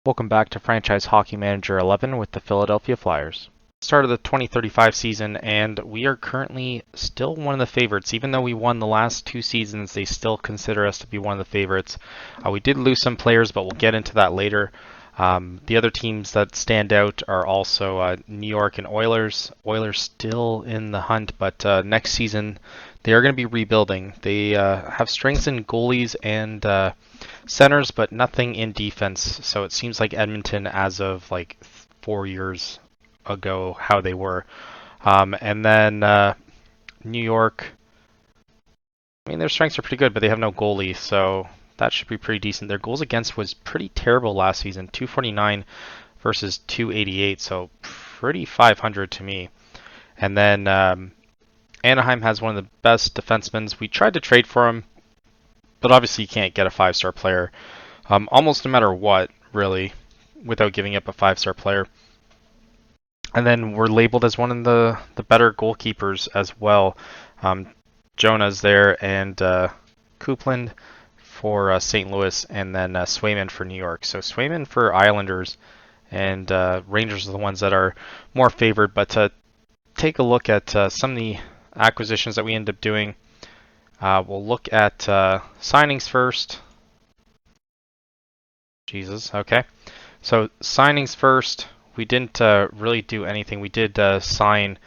Welcome back to Franchise Hockey Manager 11 with the Philadelphia Flyers. Start of the 2035 season, and we are currently still one of the favorites. Even though we won the last two seasons, they still consider us to be one of the favorites. We did lose some players, but we'll get into that later. The other teams that stand out are also New York and Oilers. Oilers still in the hunt, but next season they are going to be rebuilding. They have strengths in goalies and centers, but nothing in defense. So it seems like Edmonton, as of like 4 years ago, how they were. And then New York, I mean, their strengths are pretty good, but they have no goalie, so that should be pretty decent. Their goals against was pretty terrible last season, 249 versus 288, so pretty 500 to me. And then Anaheim has one of the best defensemen. We tried to trade for him, but obviously you can't get a five-star player almost no matter what, really, without giving up a five-star player. And then we're labeled as one of the better goalkeepers as well. Jonah's there, and Coupland for St. Louis, and then Swayman for New York. So Swayman for Islanders, and Rangers are the ones that are more favored. But to take a look at some of the acquisitions that we end up doing, we'll look at signings first. Jesus, okay. So signings first. We didn't really do anything. We did sign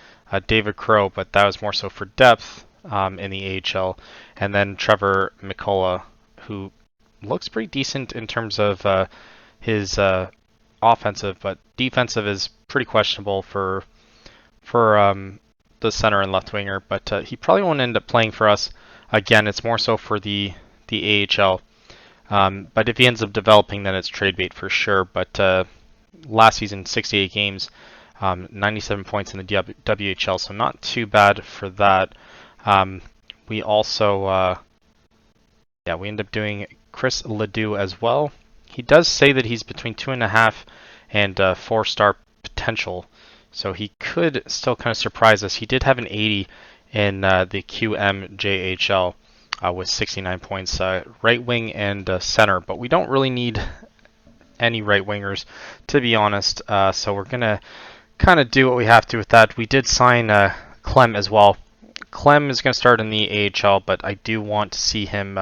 David Crow, but that was more so for depth in the AHL. And then Trevor McCullough, who looks pretty decent in terms of his offensive, but defensive is pretty questionable for the center and left winger. But he probably won't end up playing for us. Again, it's more so for the AHL. But if he ends up developing, then it's trade bait for sure. But last season, 68 games, 97 points in the WHL, so not too bad for that. We also, we end up doing Chris Ledoux as well. He does say that he's between 2.5 and 4-star potential, so he could still kind of surprise us. He did have an 80 in the QMJHL with 69 points, right wing and center, but we don't really need any right wingers, to be honest. So we're gonna kind of do what we have to with that. We did sign Clem as well. Clem is gonna start in the AHL, but I do want to see him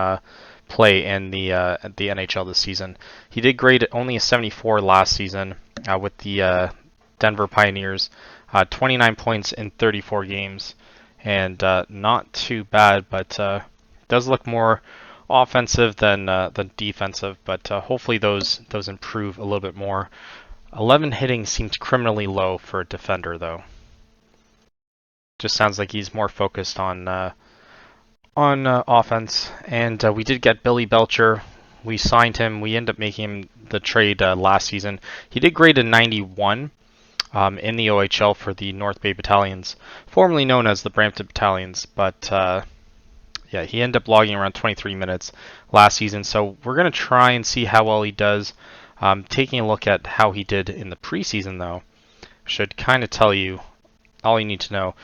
play in the NHL this season. He did grade only a 74 last season with the Denver Pioneers, 29 points in 34 games, and not too bad, but does look more offensive than defensive, but hopefully those improve a little bit more. 11 hitting seems criminally low for a defender, though. Just sounds like he's more focused on offense. And we did get Billy Belcher. We signed him. We ended up making him the trade last season. He did grade a 91 in the OHL for the North Bay Battalions, formerly known as the Brampton Battalions, but yeah, he ended up logging around 23 minutes last season, so we're going to try and see how well he does. Taking a look at how he did in the preseason, though, should kind of tell you all you need to know.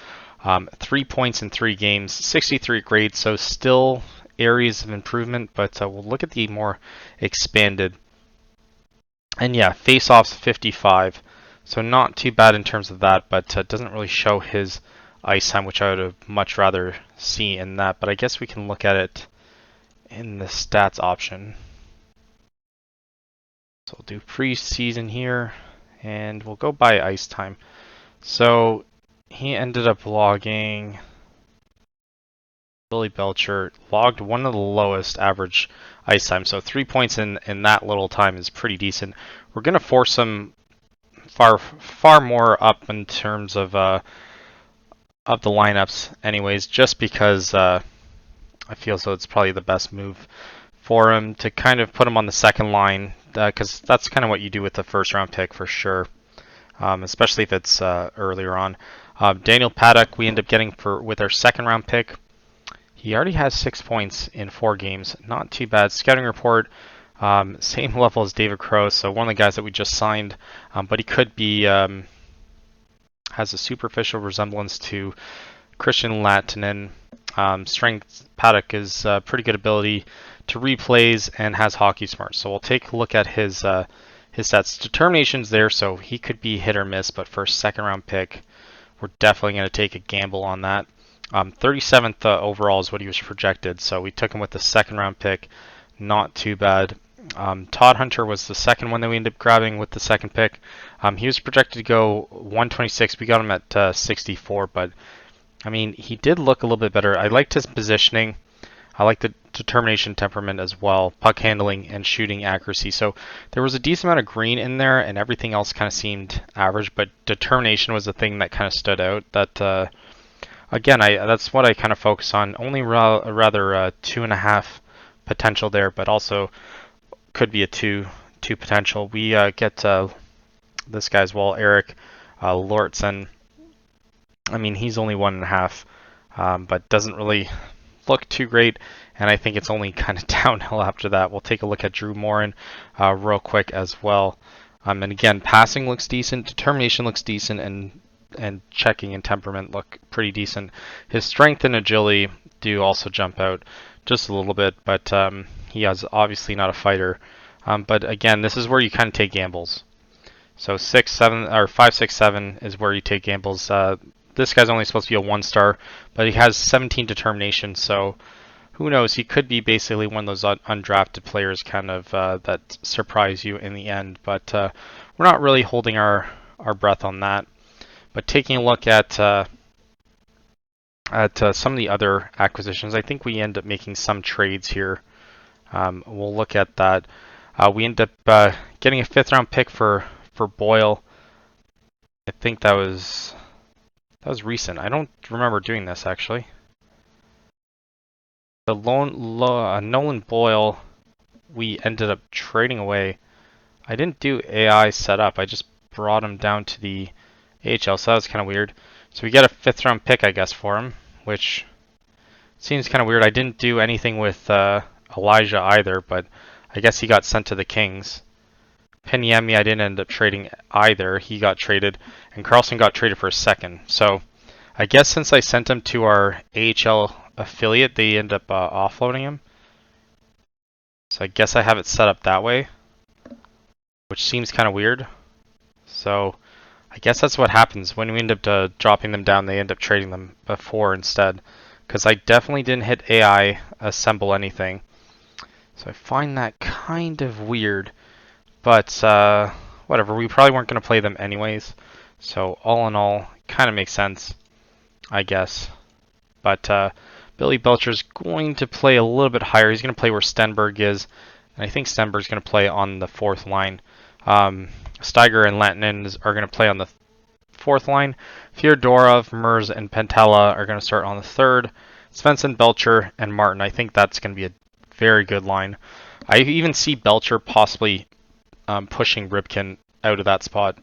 3 points in 3 games, 63 grade, so still areas of improvement, but we'll look at the more expanded. And yeah, face-offs 55, so not too bad in terms of that, but doesn't really show his ice time, which I would have much rather see in that, but I guess we can look at it in the stats option. So we'll do preseason here, and we'll go by ice time. So he ended up logging, Billy Belcher logged one of the lowest average ice time, so 3 points in that little time is pretty decent. We're going to force him far more up in terms of the lineups anyways, just because I feel so it's probably the best move for him to kind of put him on the second line, because that's kind of what you do with the first round pick for sure, especially if it's earlier on. Daniel Paddock we end up getting with our second round pick. He already has 6 points in 4 games, not too bad. Scouting report, same level as David Crow, so one of the guys that we just signed, but he could be has a superficial resemblance to Christian Latinen. Strength, Paddock is pretty good ability to read plays and has hockey smart. So we'll take a look at his his stats. Determination's there, so he could be hit or miss, but for a second round pick, we're definitely going to take a gamble on that. 37th overall is what he was projected, so we took him with the second round pick. Not too bad. Todd Hunter was the second one that we ended up grabbing with the second pick. He was projected to go 126. We got him at 64, but I mean, he did look a little bit better. I liked his positioning. I like the determination, temperament as well, puck handling, and shooting accuracy. So there was a decent amount of green in there, and everything else kind of seemed average. But determination was the thing that kind of stood out. That again, that's what I kind of focus on. Only rather 2.5 potential there, but also could be a two potential. We get this guy as well, Eric Lortzen. I mean, he's only 1.5, but doesn't really look too great, and I think it's only kind of downhill after that. We'll take a look at Drew Morin real quick as well. And again, passing looks decent, determination looks decent, and checking and temperament look pretty decent. His strength and agility do also jump out just a little bit, but he is obviously not a fighter. But again, this is where you kind of take gambles. So 6, 7, or 5, 6, 7 is where you take gambles. This guy's only supposed to be a 1-star, but he has 17 determination, so who knows? He could be basically one of those undrafted players kind of that surprise you in the end, but we're not really holding our breath on that. But taking a look at some of the other acquisitions, I think we end up making some trades here. We'll look at that. We end up getting a 5th round pick for Boyle. I think that was recent. I don't remember doing this actually. The Nolan Boyle, we ended up trading away. I didn't do AI setup. I just brought him down to the AHL, so that was kind of weird. So we get a 5th round pick, I guess, for him, which seems kind of weird. I didn't do anything with Elijah either, but I guess he got sent to the Kings. Piniemi, I didn't end up trading either. He got traded, and Carlson got traded for a 2nd. So I guess since I sent him to our AHL affiliate, they end up offloading him. So I guess I have it set up that way, which seems kind of weird. So I guess that's what happens when we end up dropping them down. They end up trading them before instead, because I definitely didn't hit AI assemble anything. So I find that kind of weird. But whatever, we probably weren't going to play them anyways. So all in all, kind of makes sense, I guess. But Billy Belcher's going to play a little bit higher. He's going to play where Stenberg is. And I think Stenberg's going to play on the 4th line. Steiger and Lantinen are going to play on the 4th line. Fyodorov, Mers, and Pentella are going to start on the 3rd. Svensson, Belcher, and Martin. I think that's going to be a very good line. I even see Belcher possibly pushing Ribkin out of that spot.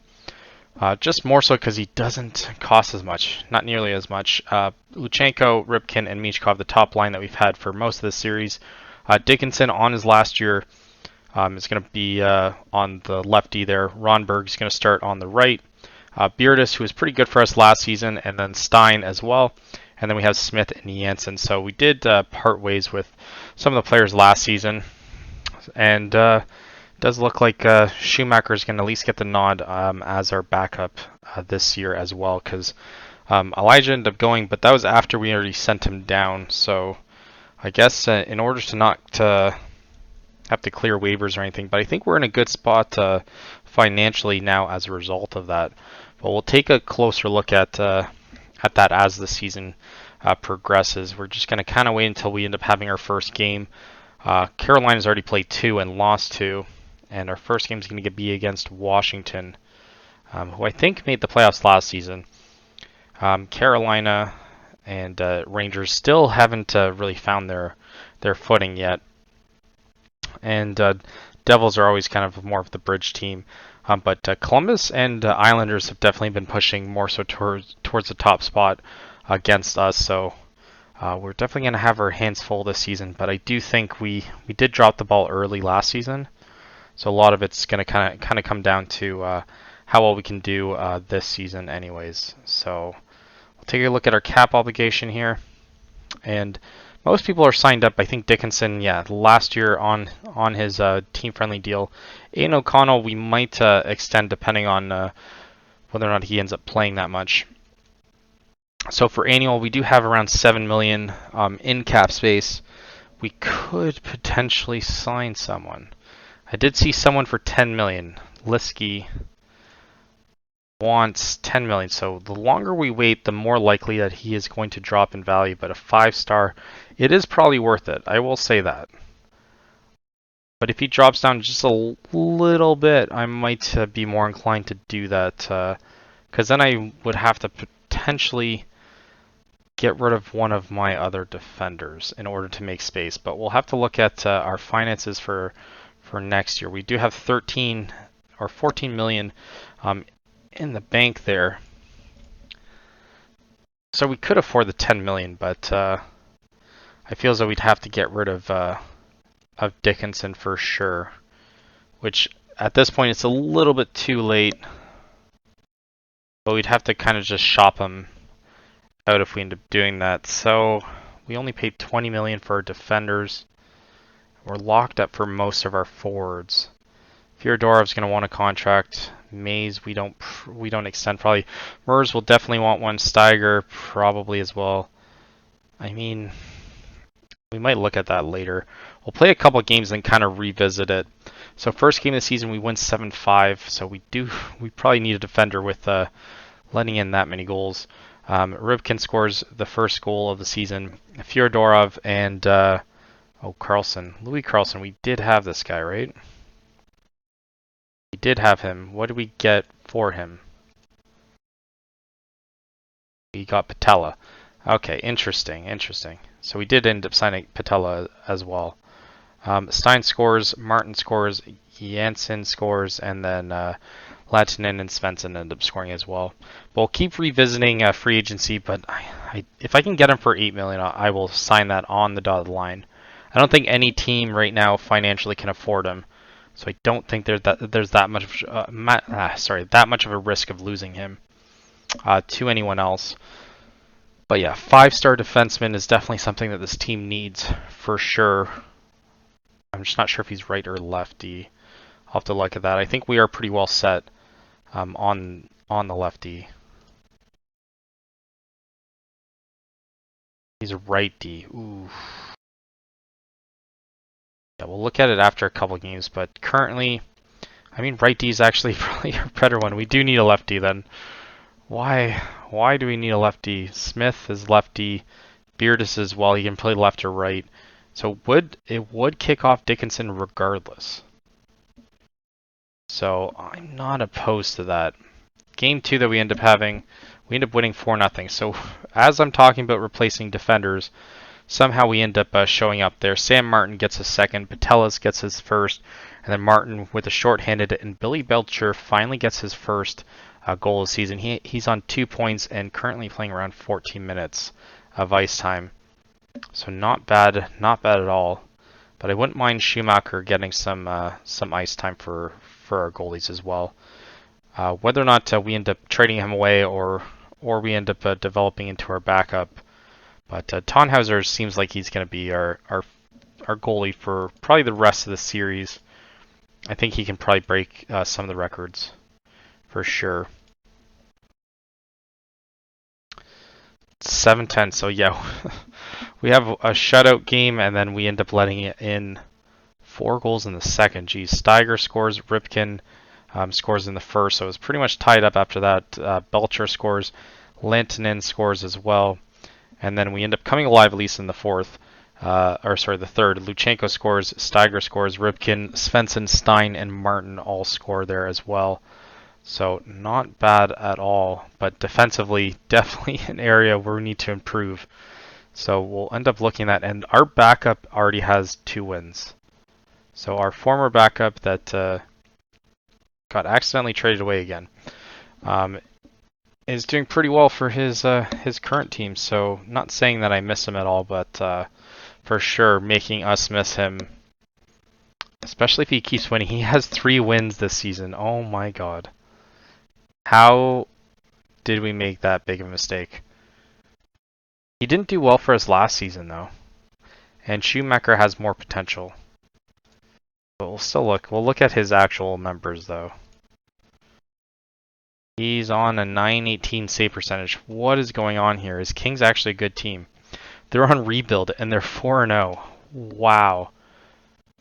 Just more so because he doesn't cost as much, not nearly as much. Luchenko, Ribkin, and Michkov, the top line that we've had for most of this series. Dickinson on his last year is going to be on the lefty there. Ronberg's going to start on the right. Beardis, who was pretty good for us last season, and then Stein as well. And then we have Smith and Janssen. So we did part ways with some of the players last season. And does look like Schumacher is going to at least get the nod as our backup this year as well, because Elijah ended up going, but that was after we already sent him down. So I guess in order to not have to clear waivers or anything, but I think we're in a good spot financially now as a result of that. But we'll take a closer look at that as the season progresses. We're just going to kind of wait until we end up having our first game. Carolina's already played 2 and lost 2. And our first game is going to be against Washington, who I think made the playoffs last season. Carolina and Rangers still haven't really found their footing yet. And Devils are always kind of more of the bridge team. But Columbus and Islanders have definitely been pushing more so towards the top spot against us. So we're definitely going to have our hands full this season. But I do think we did drop the ball early last season. So a lot of it's going to kind of come down to how well we can do this season anyways. So we'll take a look at our cap obligation here. And most people are signed up. I think Dickinson, yeah, last year on his team-friendly deal. Aiden O'Connell, we might extend depending on whether or not he ends up playing that much. So for annual, we do have around 7 million in cap space. We could potentially sign someone. I did see someone for 10 million. Liskey wants 10 million. So the longer we wait, the more likely that he is going to drop in value. But a 5-star, it is probably worth it. I will say that. But if he drops down just a little bit, I might be more inclined to do that. Because then I would have to potentially get rid of one of my other defenders in order to make space. But we'll have to look at our finances for next year. We do have 13 or 14 million in the bank there. So we could afford the 10 million, but I feel as though we'd have to get rid of Dickinson for sure. Which at this point it's a little bit too late. But we'd have to kind of just shop him out if we end up doing that. So we only paid 20 million for our defenders. We're locked up for most of our forwards. Fyodorov's going to want a contract. Mays, we don't extend probably. Mers will definitely want one. Steiger probably as well. I mean, we might look at that later. We'll play a couple games and kind of revisit it. So first game of the season we win 7-5. So we probably need a defender with letting in that many goals. Rybkin scores the first goal of the season. Fyodorov and Carlson. Louis Carlson. We did have this guy, right? We did have him. What did we get for him? We got Patella. Okay, interesting. So we did end up signing Patella as well. Stein scores, Martin scores, Janssen scores, and then Latinen and Svensson end up scoring as well. But we'll keep revisiting free agency, but if I can get him for 8 million, I will sign that on the dotted line. I don't think any team right now financially can afford him. So I don't think there's that much of a risk of losing him to anyone else. But yeah, 5-star defenseman is definitely something that this team needs for sure. I'm just not sure if he's right or lefty. I'll have to look at that. I think we are pretty well set on the lefty. He's a righty. Ooh. Yeah, we'll look at it after a couple games, but currently, I mean, righty is actually probably a better one. We do need a lefty then. Why do we need a lefty? Smith is lefty. Beardis as well. He can play left or right. So it would kick off Dickinson regardless. So I'm not opposed to that. Game 2 that we end up having, we end up winning 4-0. So as I'm talking about replacing defenders, somehow we end up showing up there. Sam Martin gets his second, Patelis gets his first, and then Martin with a shorthanded, and Billy Belcher finally gets his first goal of the season. He's on 2 points and currently playing around 14 minutes of ice time. So not bad at all. But I wouldn't mind Schumacher getting some ice time for our goalies as well. Whether or not we end up trading him away or we end up developing into our backup. But Tannhauser seems like he's going to be our goalie for probably the rest of the series. I think he can probably break some of the records for sure. 7-10. So yeah, we have a shutout game, and then we end up letting it in 4 goals in the second. Geez, Steiger scores, Rybkin scores in the first, so it was pretty much tied up after that. Belcher scores, Lantinen scores as well, and then we end up coming alive at least in the fourth. The third. Luchenko scores, Steiger scores, Rybkin, Svensson, Stein, and Martin all score there as well. So not bad at all, but defensively, definitely an area where we need to improve. So we'll end up looking at, and our backup already has 2 wins. So our former backup that got accidentally traded away again is doing pretty well for his current team. So not saying that I miss him at all, but for sure making us miss him, especially if he keeps winning. He has 3 wins this season. Oh my god. How did we make that big of a mistake? He didn't do well for us last season, though. And Schumacher has more potential. But we'll still look. We'll look at his actual numbers, though. He's on a 918 save percentage. What is going on here? Is Kings actually a good team? They're on rebuild, and they're 4-0. Wow.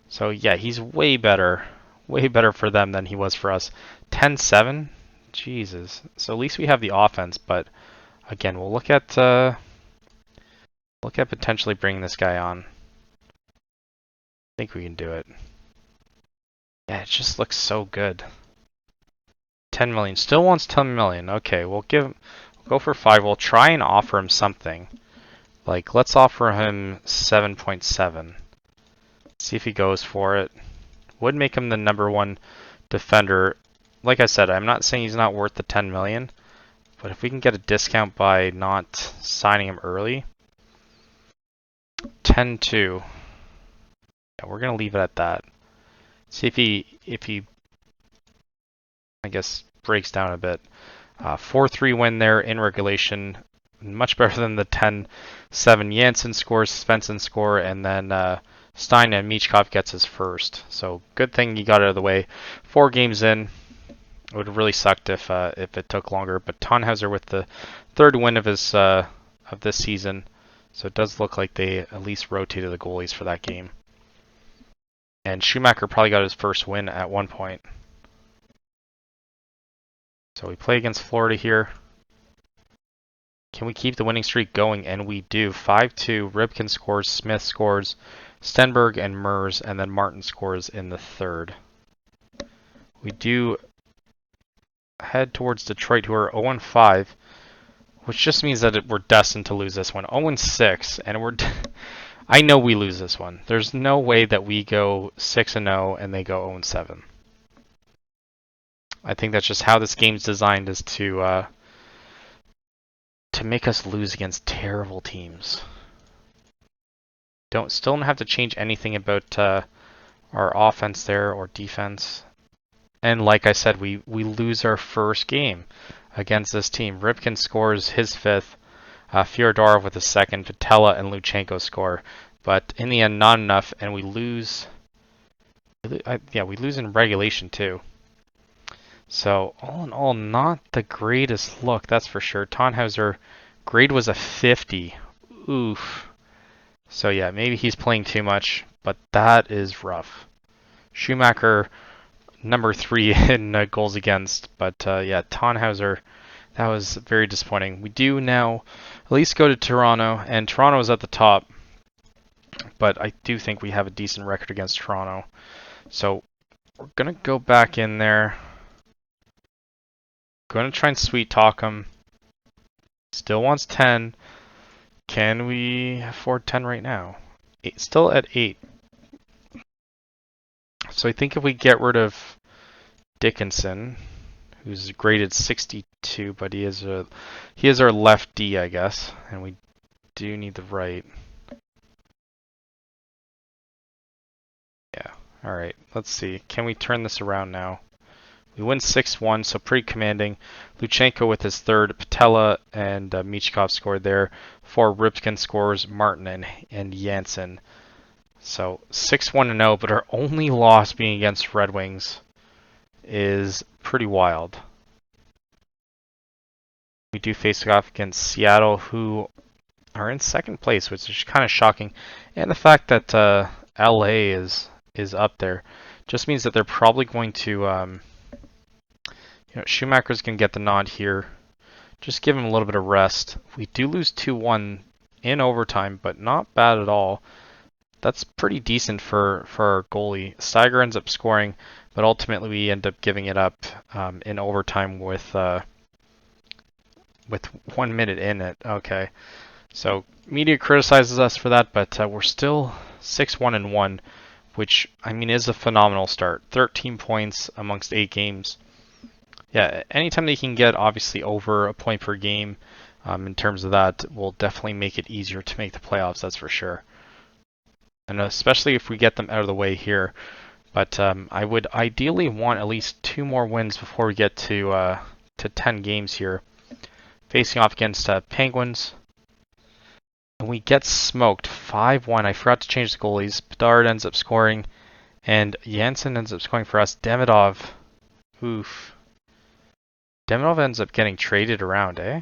So, yeah, he's way better. Way better for them than he was for us. 10-7? Jesus. So at least we have the offense, but again, we'll look at potentially bringing this guy on. I think we can do it. Yeah, it just looks so good. 10 million. Still wants 10 million. Okay, we'll go for 5. We'll try and offer him something. Like, let's offer him 7.7. See if he goes for it. Would make him the #1 defender. Like I said, I'm not saying he's not worth the 10 million, but if we can get a discount by not signing him early. 10-2. Yeah, we're gonna leave it at that. See if he I guess breaks down a bit. 4-3 win there in regulation. Much better than the 10-7 Janssen scores, Svensson score, and then Stein and Michkov gets his first. So good thing he got it out of the way. 4 games in. It would have really sucked if it took longer. But Tannhauser with the 3rd win of this season. So it does look like they at least rotated the goalies for that game. And Schumacher probably got his first win at one point. So we play against Florida here. Can we keep the winning streak going? And we do. 5-2. Ribkin scores, Smith scores, Stenberg and Mers, and then Martin scores in the 3rd. We do head towards Detroit, who are 0-5, which just means that we're destined to lose this one. 0-6, and I know we lose this one. There's no way that we go 6-0 and they go 0-7. I think that's just how this game's designed, is to make us lose against terrible teams. Still don't have to change anything about our offense there or defense. And like I said, we lose our first game against this team. Ribkin scores his 5th, Fyodorov with his 2nd, Vitella and Luchenko score. But in the end, not enough, and we lose. Yeah, we lose in regulation too. So all in all, not the greatest look, that's for sure. Tannhauser grade was a 50. Oof. So yeah, maybe he's playing too much, but that is rough. Schumacher, #3 in goals against, but yeah, Tannhauser, that was very disappointing. We do now at least go to Toronto, and Toronto is at the top, but I do think we have a decent record against Toronto. So we're going to go back in there. Going to try and sweet talk him. Still wants 10. Can we afford 10 right now? Still at 8. So I think if we get rid of Dickinson, who's graded 62, but he is our left D, I guess, and we do need the right. Yeah. All right. Let's see. Can we turn this around now? We win 6-1, so pretty commanding. Luchenko with his 3rd, Patella and Michkov scored there. 4 Ribkin scores, Martin and Janssen. So 6-1-0, but our only loss being against Red Wings is pretty wild. We do face off against Seattle, who are in 2nd place, which is kind of shocking. And the fact that LA is up there just means that they're probably going to... Schumacher's going to get the nod here. Just give him a little bit of rest. We do lose 2-1 in overtime, but not bad at all. That's pretty decent for our goalie. Steiger ends up scoring, but ultimately we end up giving it up in overtime with 1 minute in it. Okay, so media criticizes us for that, but we're still 6-1-1, which I mean is a phenomenal start. 13 points amongst 8 games. Yeah, anytime they can get obviously over a point per game in terms of that will definitely make it easier to make the playoffs, that's for sure. And especially if we get them out of the way here. But I would ideally want at least 2 more wins before we get to 10 games here. Facing off against Penguins. And we get smoked 5-1. I forgot to change the goalies. Bedard ends up scoring, and Janssen ends up scoring for us. Demidov. Oof. Demidov ends up getting traded around, eh?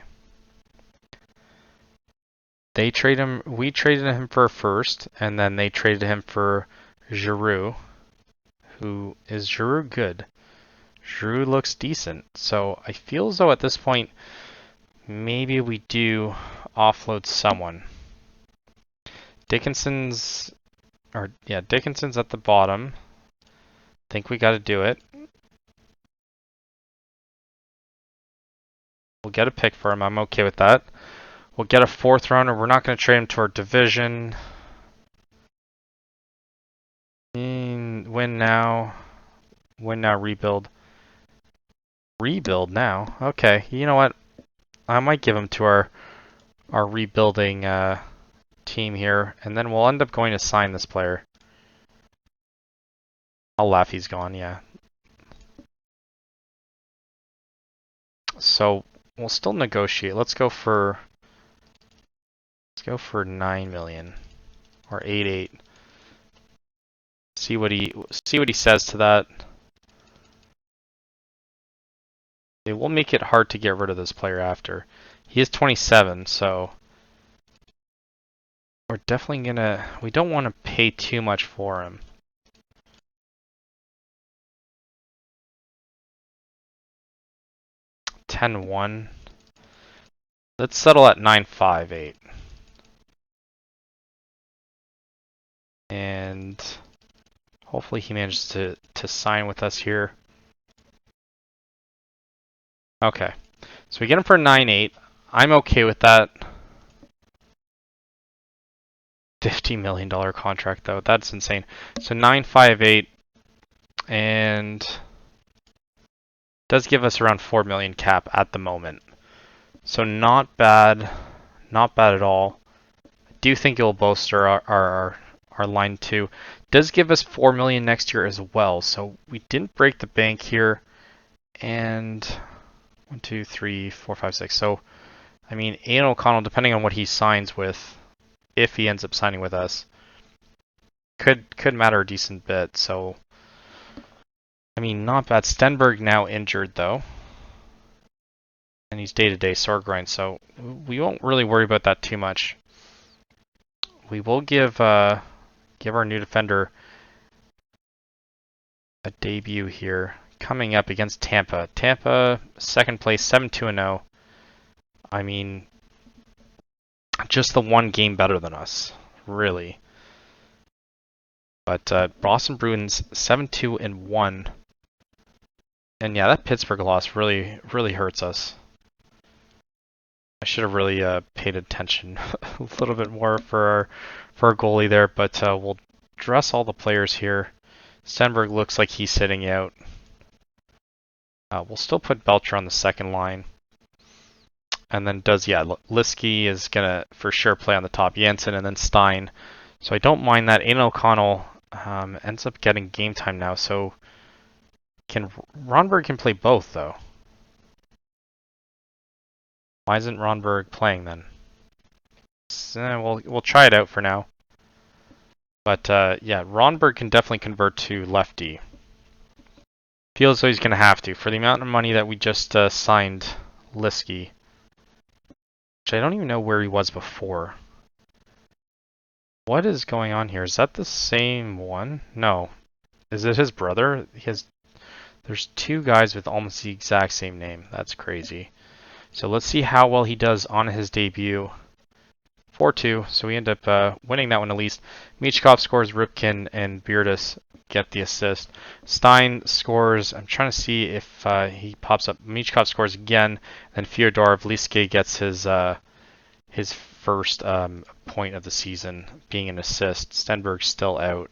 They trade him. We traded him for a first, and then they traded him for Giroux. Who is Giroux good? Giroux looks decent. So I feel as though at this point, maybe we do offload someone. Dickinson's at the bottom. Think we got to do it. We'll get a pick for him. I'm okay with that. We'll get a 4th rounder. We're not going to trade him to our division. Win now. Win now, rebuild. Rebuild now? Okay, you know what? I might give him to our rebuilding team here, and then we'll end up going to sign this player. I'll laugh he's gone, yeah. So we'll still negotiate. Let's go for 9 million or 8.8. See what he says to that. It will make it hard to get rid of this player after. He is 27, so we're definitely gonna. We don't want to pay too much for him. $10.1. Let's settle at 9.58. And hopefully he manages to sign with us here. Okay. So we get him for 9.8. I'm okay with that. $50 million contract though. That's insane. So 9.58 and does give us around 4 million cap at the moment. So not bad. Not bad at all. I do think it will bolster our line too. Does give us 4 million next year as well. So we didn't break the bank here. And 1, 2, 3, 4, 5, 6. So I mean, Ian O'Connell, depending on what he signs with, if he ends up signing with us, could matter a decent bit. So I mean, not bad. Stenberg now injured though, and he's day-to-day sore groin, so we won't really worry about that too much. We will give our new defender a debut here, coming up against Tampa. Tampa, second place, 7-2-0. I mean, just the one game better than us, really. But Boston Bruins 7-2-1. And yeah, that Pittsburgh loss really hurts us. I should have really paid attention a little bit more for our goalie there, but we'll dress all the players here. Stenberg looks like he's sitting out. We'll still put Belcher on the second line. And then Liskey is going to for sure play on the top. Janssen and then Stein. So I don't mind that. Aiden O'Connell ends up getting game time now, so Ronberg can play both though. Why isn't Ronberg playing then? So, we'll try it out for now. But yeah, Ronberg can definitely convert to lefty. Feels though he's going to have to for the amount of money that we just signed Liskey, which I don't even know where he was before. What is going on here? Is that the same one? No. Is it his brother? There's two guys with almost the exact same name. That's crazy. So let's see how well he does on his debut. 4-2, so we end up winning that one at least. Michkov scores, Ripken and Beardus get the assist. Stein scores, I'm trying to see if he pops up. Michkov scores again, then Fyodorov Liske gets his first point of the season, being an assist. Stenberg's still out.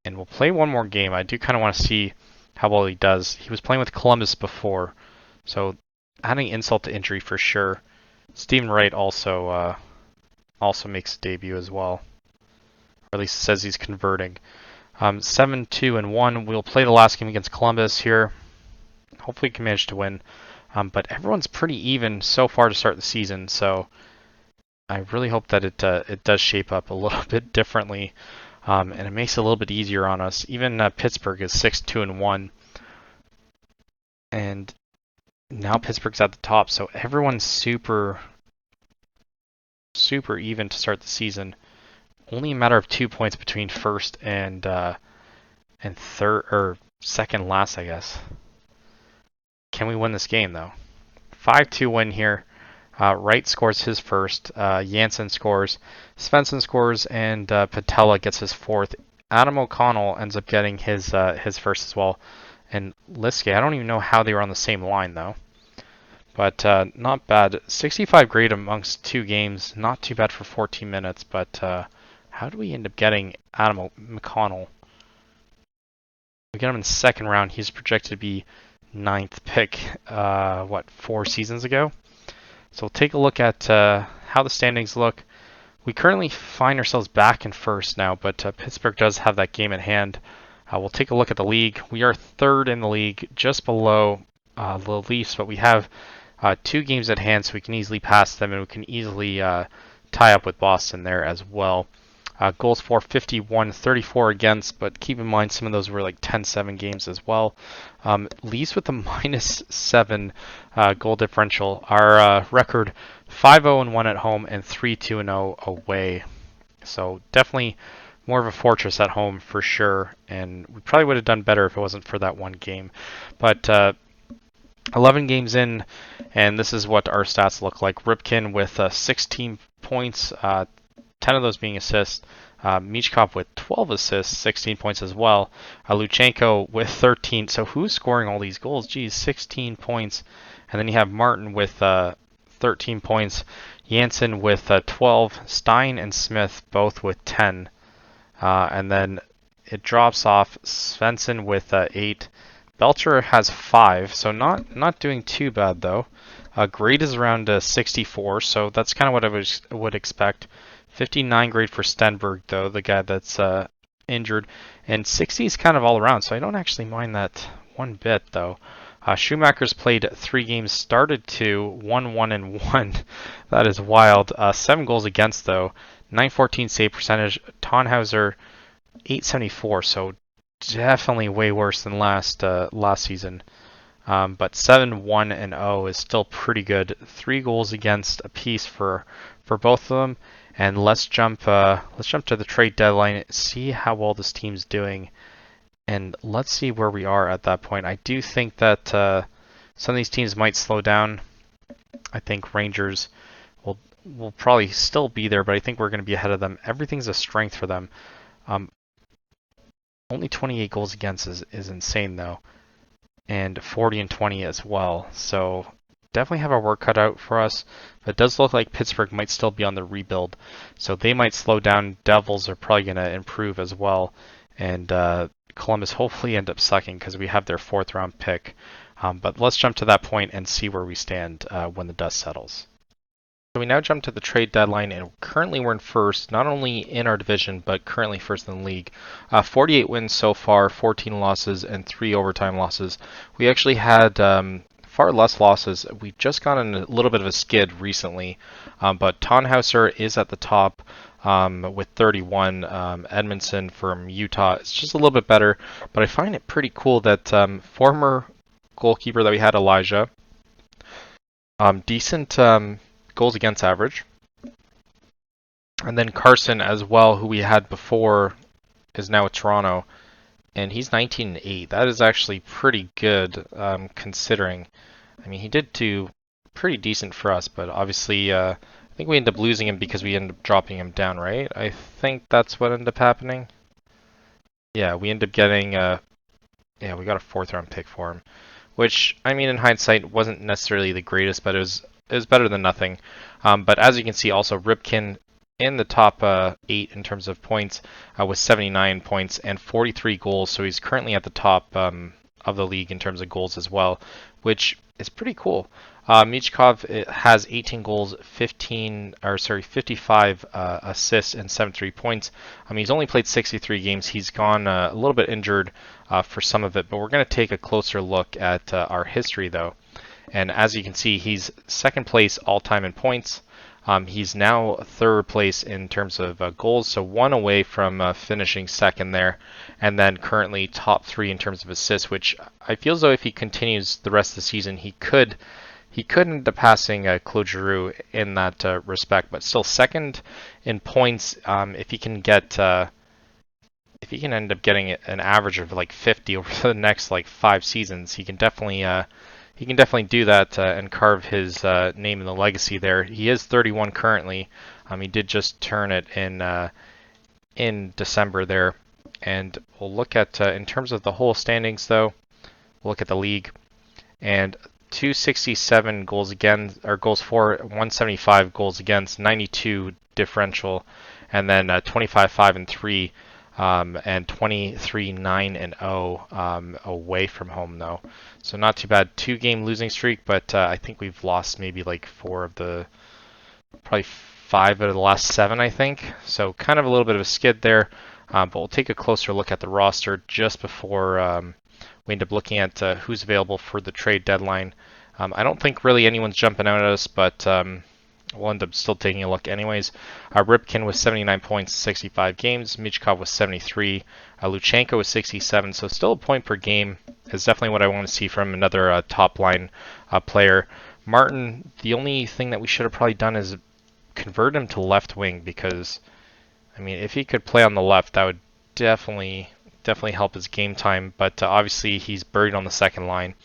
And we'll play one more game. I do kind of want to see how well he does. He was playing with Columbus before, so adding insult to injury for sure. Stephen Wright also makes a debut as well, or at least says he's converting. 7-2-1. We'll play the last game against Columbus here. Hopefully, we can manage to win. But everyone's pretty even so far to start the season, so I really hope that it does shape up a little bit differently, and it makes it a little bit easier on us. Even Pittsburgh is 6-2-1, and now Pittsburgh's at the top, so everyone's super even to start the season. Only a matter of 2 points between first and third or second last, I guess. Can we win this game though? 5-2 win here. Wright scores his first. Jansen scores. Svensson scores, and Patella gets his fourth. Adam O'Connell ends up getting his first as well. And Liske, I don't even know how they were on the same line though. But not bad. 65 grade amongst 2 games. Not too bad for 14 minutes. But how do we end up getting Adam McConnell? We get him in the second round. He's projected to be 9th pick, 4 seasons ago? So we'll take a look at how the standings look. We currently find ourselves back in first now, but Pittsburgh does have that game at hand. We'll take a look at the league. We are 3rd in the league, just below the Leafs, but we have 2 games at hand, so we can easily pass them, and we can easily tie up with Boston there as well. Goals for 51, 34 against, but keep in mind some of those were like 10-7 games as well. Leafs with a -7 goal differential. Our record 5-0-1 at home and 3-2-0 away. So definitely more of a fortress at home for sure, and we probably would have done better if it wasn't for that one game. But 11 games in, and this is what our stats look like. Ripken with 16 points, 10 of those being assists. Michkov with 12 assists, 16 points as well. Luchenko with 13. So who's scoring all these goals? Geez, 16 points. And then you have Martin with 13 points. Jansen with 12. Stein and Smith both with 10. And then it drops off. Svensson with 8. Belcher has 5, so not doing too bad though. Grade is around 64, so that's kind of what I would expect. 59 grade for Stenberg though, the guy that's injured, and 60 is kind of all around, so I don't actually mind that one bit though. Schumacher's played 3 games, started 2, 1-1-1. That is wild. 7 goals against though, 914 save percentage. Tannhauser 874, so definitely way worse than last season. But 7-1-0 is still pretty good. 3 goals against a piece for both of them. And let's jump to the trade deadline, see how well this team's doing, and let's see where we are at that point. I do think that some of these teams might slow down. I think Rangers will probably still be there, but I think we're going to be ahead of them. Everything's a strength for them. Only 28 goals against is insane though, and 40-20 as well. So definitely have our work cut out for us. But it does look like Pittsburgh might still be on the rebuild, so they might slow down. Devils are probably going to improve as well, and Columbus hopefully end up sucking because we have their 4th round pick. But let's jump to that point and see where we stand when the dust settles. So we now jump to the trade deadline, and currently we're in first, not only in our division, but currently first in the league. 48 wins so far, 14 losses, and 3 overtime losses. We actually had far less losses. We've just gotten a little bit of a skid recently, but Tannhauser is at the top with 31. Edmondson from Utah is just a little bit better, but I find it pretty cool that former goalkeeper that we had, Elijah, decent goals against average. And then Carson as well, who we had before, is now with Toronto, and he's 19-8. That is actually pretty good considering. I mean, he did do pretty decent for us, but obviously I think we ended up losing him because we ended up dropping him down, right? I think that's what ended up happening. Yeah, we ended up getting we got a 4th round pick for him, which, I mean, in hindsight wasn't necessarily the greatest, but it was better than nothing. But as you can see, also Ripken in the top 8 in terms of points with 79 points and 43 goals, so he's currently at the top of the league in terms of goals as well, which is pretty cool. Michkov has 18 goals, 55 assists, and 73 points. He's only played 63 games. He's gone a little bit injured for some of it, but we're going to take a closer look at our history though. And as you can see, he's 2nd place all-time in points. He's now third place in terms of goals, so one away from finishing second there, and then currently top three in terms of assists, which I feel as though if he continues the rest of the season, he could end up passing Claude Giroux in that respect, but still second in points. If he can end up getting an average of like 50 over the next like 5 seasons, he can definitely do that and carve his name in the legacy there. He is 31 currently. He did just turn it in December there, and we'll look at in terms of the whole standings though. We'll look at the league, and 267 goals against, or goals for, 175 goals against, 92 differential, and then 25 5 and 3, and 23 9 and 0 away from home though. So not too bad. 2-game losing streak, but I think we've lost maybe like probably 5 out of the last 7, I think. So kind of a little bit of a skid there. But we'll take a closer look at the roster just before we end up looking at who's available for the trade deadline. I don't think really anyone's jumping out at us, but we'll end up still taking a look anyways. Ripken with 79 points, 65 games. Michkov with 73. Luchenko with 67, so still a point per game is definitely what I want to see from another top line player. Martin, the only thing that we should have probably done is convert him to left wing, because I mean, if he could play on the left, that would definitely help his game time. But obviously, he's buried on the second line.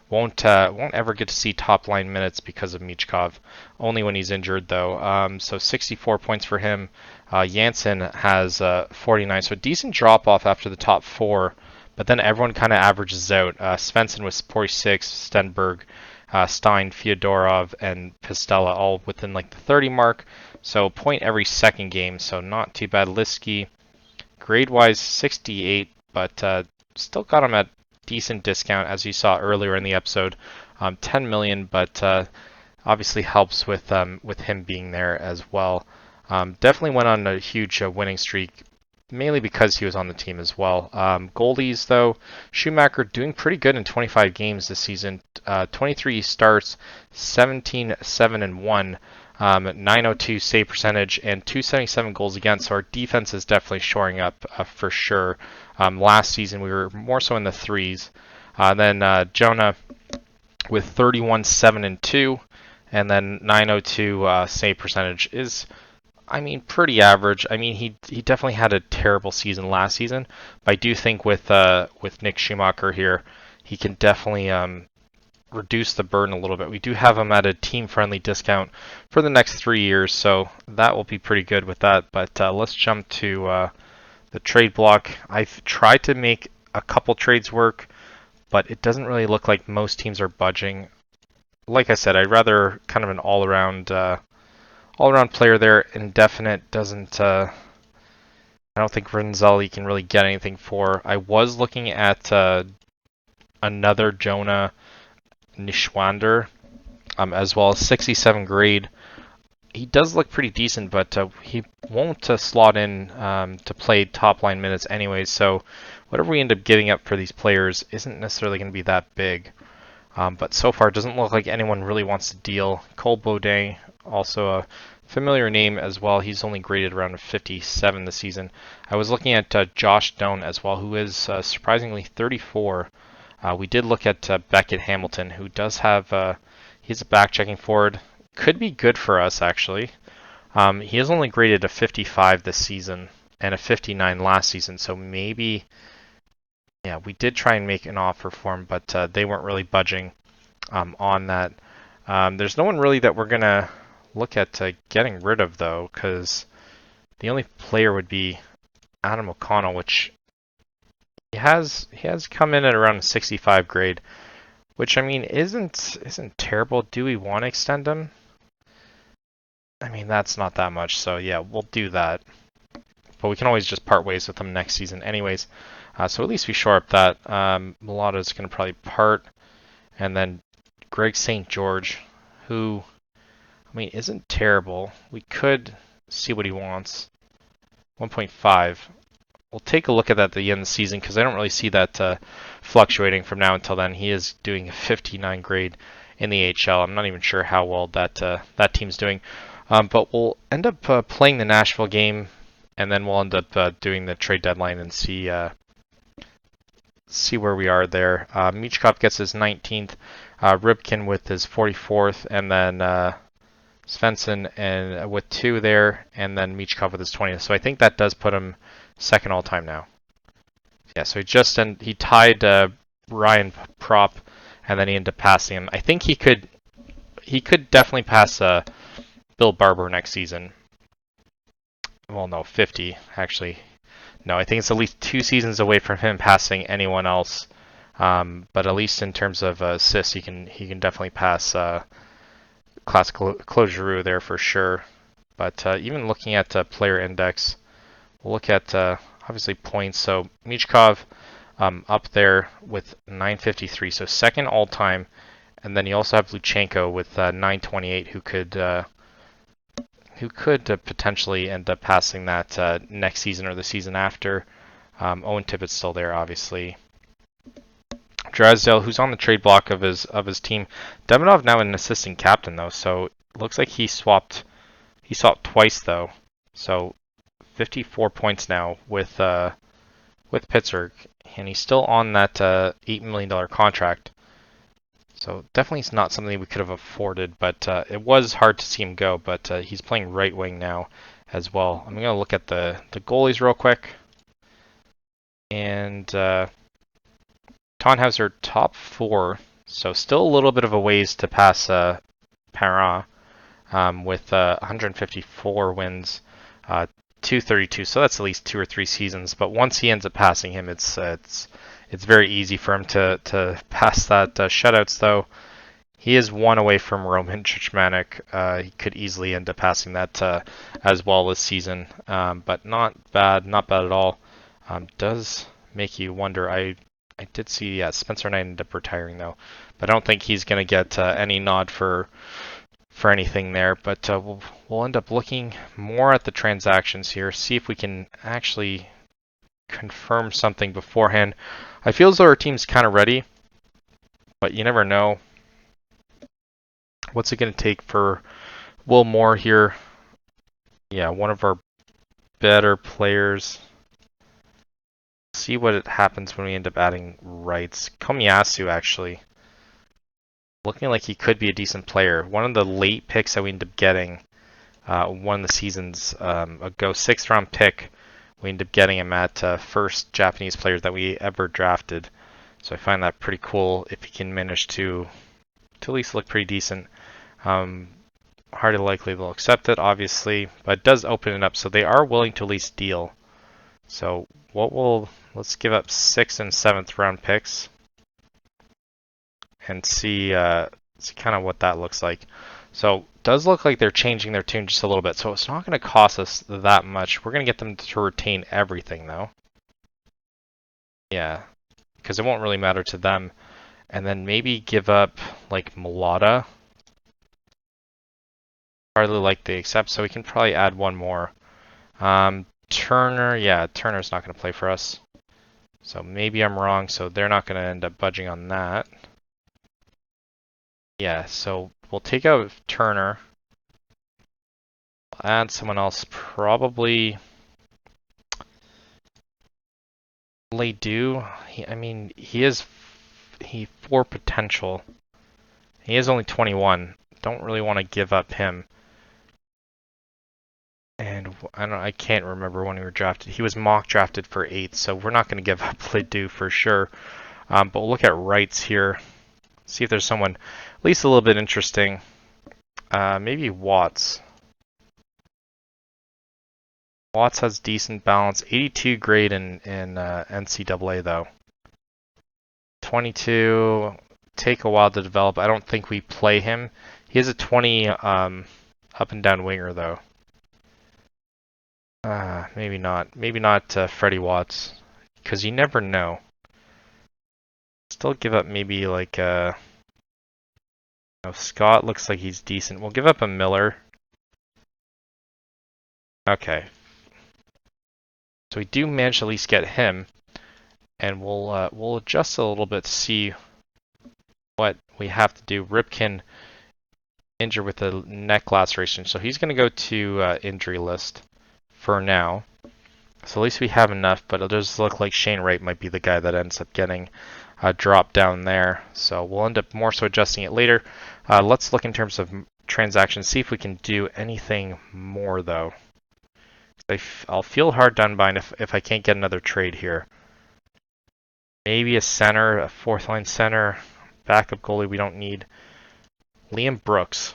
Won't ever get to see top line minutes because of Michkov. Only when he's injured, though. So 64 points for him. Janssen has 49, so a decent drop off after the top 4. But then everyone kind of averages out. Svensson with 46, Stenberg, Stein, Fyodorov, and Pistella all within like the 30 mark. So a point every second game, so not too bad. Liski, grade-wise 68, but still got him at decent discount, as you saw earlier in the episode. 10 million, but obviously helps with him being there as well. Definitely went on a huge winning streak, mainly because he was on the team as well. Goalies, though, Schumacher doing pretty good in 25 games this season. 23 starts, 17 7 and 1. 902 save percentage and 277 goals against. So our defense is definitely shoring up for sure. Last season we were more so in the threes. Then Jonah with 31 7 and 2, and then 902 save percentage is, I mean, pretty average. I mean, he definitely had a terrible season last season, but I do think with Nick Schumacher here, he can definitely reduce the burden a little bit. We do have him at a team-friendly discount for the next 3 years, so that will be pretty good with that. But let's jump to the trade block. I've tried to make a couple trades work, but it doesn't really look like most teams are budging. Like I said, I'd rather kind of an all-around player there. Indefinite doesn't. I don't think Rinzelli can really get anything for. I was looking at another Jonah Nishwander, as well as 67 grade. He does look pretty decent, but he won't slot in to play top line minutes anyways, so whatever we end up giving up for these players isn't necessarily going to be that big. But so far it doesn't look like anyone really wants to deal. Cole Baudin, also a familiar name as well. He's only graded around a 57 this season. I was looking at Josh Doan as well, who is surprisingly 34. We did look at Beckett Hamilton, who does have, he's a back-checking forward. Could be good for us, actually. He is only graded a 55 this season and a 59 last season, so maybe, yeah, we did try and make an offer for him, but they weren't really budging on that. There's no one really that we're going to look at getting rid of, though, because the only player would be Adam O'Connell, which he has come in at around a 65 grade, which, I mean, isn't terrible. Do we want to extend him? I mean, that's not that much, so yeah, we'll do that. But we can always just part ways with him next season anyways. So at least we shore up that. Mulata is going to probably part. And then Greg St. George, who, I mean, isn't terrible. We could see what he wants. 1.5. We'll take a look at that at the end of the season, because I don't really see that fluctuating from now until then. He is doing a 59 grade in the HL. I'm not even sure how well that team's doing. But we'll end up playing the Nashville game, and then we'll end up doing the trade deadline and see where we are there. Michkov gets his 19th, Rybkin with his 44th, and then Svensson and with 2 there, and then Michkov with his 20th. So I think that does put him second all time now. Yeah, so he tied Ryan Prop, and then he ended up passing him. I think he could definitely pass Bill Barber next season. Well, no, 50 actually. No, I think it's at least 2 seasons away from him passing anyone else. But at least in terms of assists, he can definitely pass Claude Giroux there for sure. But even looking at player index, we'll look at obviously points. So Michkov up there with 953, so second all time. And then you also have Luchenko with 928, who could potentially end up passing that next season or the season after. Owen Tippett's still there, obviously. Drysdale, who's on the trade block of his team. Demidov now an assistant captain though, so it looks like he swapped twice though. So 54 points now with Pittsburgh, and he's still on that $8 million contract. So definitely it's not something we could have afforded, but it was hard to see him go, but he's playing right wing now as well. I'm going to look at the goalies real quick. And Tannhauser top 4, so still a little bit of a ways to pass Perrin with 154 wins, 232. So that's at least 2 or 3 seasons. But once he ends up passing him, it's very easy for him to pass that. Shutouts though, he is 1 away from Roman Cicmanek. He could easily end up passing that as well this season. But not bad at all. Does make you wonder. I did see Spencer Knight ended up retiring though, but I don't think he's going to get any nod for anything there. But we'll end up looking more at the transactions here, see if we can actually confirm something beforehand. I feel as though our team's kind of ready, but you never know. What's it going to take for Will Moore here? Yeah, one of our better players. See what happens when we end up adding rights. Komiyasu, actually. Looking like he could be a decent player. One of the late picks that we ended up getting one of the seasons ago, 6th round pick. We ended up getting him at first Japanese players that we ever drafted. So I find that pretty cool if he can manage to at least look pretty decent. Hardly likely they'll accept it, obviously, but it does open it up. So they are willing to at least deal. So let's give up 6th and 7th round picks and see kind of what that looks like. So it does look like they're changing their tune just a little bit. So it's not going to cost us that much. We're going to get them to retain everything though. Yeah, because it won't really matter to them. And then maybe give up like Mulata. Hardly like they accept, so we can probably add one more. Turner, yeah, Turner's not going to play for us. So maybe I'm wrong, so they're not going to end up budging on that. Yeah, so we'll take out Turner. Add someone else, probably Ledoux. He for potential. He is only 21. Don't really want to give up him. And I can't remember when we were drafted. He was mock drafted for 8th, so we're not going to give up Ledoux for sure. But we'll look at rights here. See if there's someone at least a little bit interesting. Maybe Watts. Watts has decent balance. 82 grade in NCAA though. 22. Take a while to develop. I don't think we play him. He is a 20 up and down winger though. Maybe not. Maybe not Freddie Watts, because you never know. Still give up maybe like Scott looks like he's decent. We'll give up a Miller. Okay. So we do manage to at least get him, and we'll adjust a little bit to see what we have to do. Rybkin injured with a neck laceration, so he's going to go to injury list for now. So at least we have enough, but it does look like Shane Wright might be the guy that ends up getting dropped down there. So we'll end up more so adjusting it later. Let's look in terms of transactions, see if we can do anything more though. I'll feel hard done by if I can't get another trade here. Maybe a center, a fourth line center, backup goalie we don't need. Liam Brooks.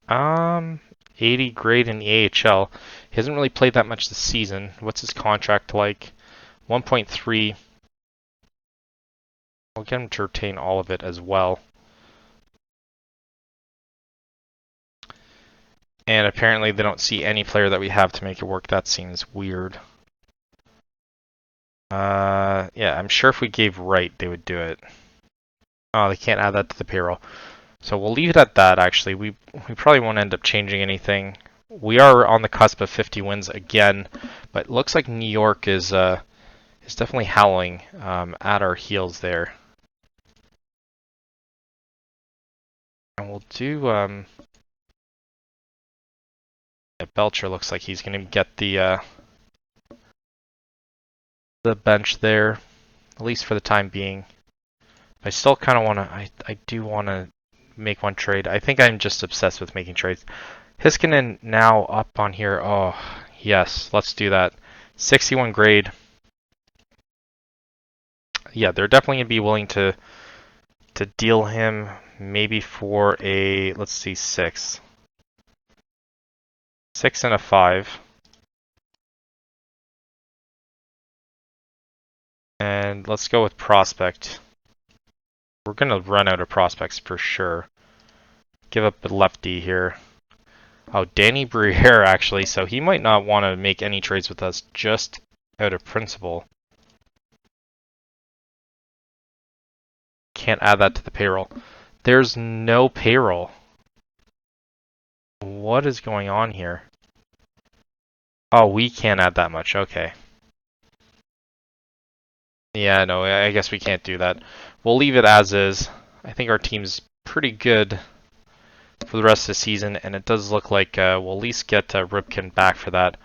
80 grade in the AHL. He hasn't really played that much this season. What's his contract like? 1.3. We'll get him to retain all of it as well. And apparently they don't see any player that we have to make it work. That seems weird. Yeah, I'm sure if we gave Wright, they would do it. Oh, they can't add that to the payroll. So we'll leave it at that, actually. We probably won't end up changing anything. We are on the cusp of 50 wins again, but it looks like New York is definitely howling at our heels there. And we'll do... Belcher looks like he's going to get the bench there, at least for the time being. I still kind of want to... I do want to make one trade. I think I'm just obsessed with making trades. Heiskanen now up on here. Oh, yes, let's do that. 61 grade. Yeah, they're definitely going to be willing to deal him maybe for a, let's see, 6. 6 and a 5. And let's go with prospect. We're going to run out of prospects for sure. Give up a lefty here. Oh, Danny Briere actually, so he might not want to make any trades with us just out of principle. Can't add that to the payroll. There's no payroll. What is going on here? Oh, we can't add that much. Okay. Yeah, no, I guess we can't do that. We'll leave it as is. I think our team's pretty good for the rest of the season, and it does look like we'll at least get Ripken back for that.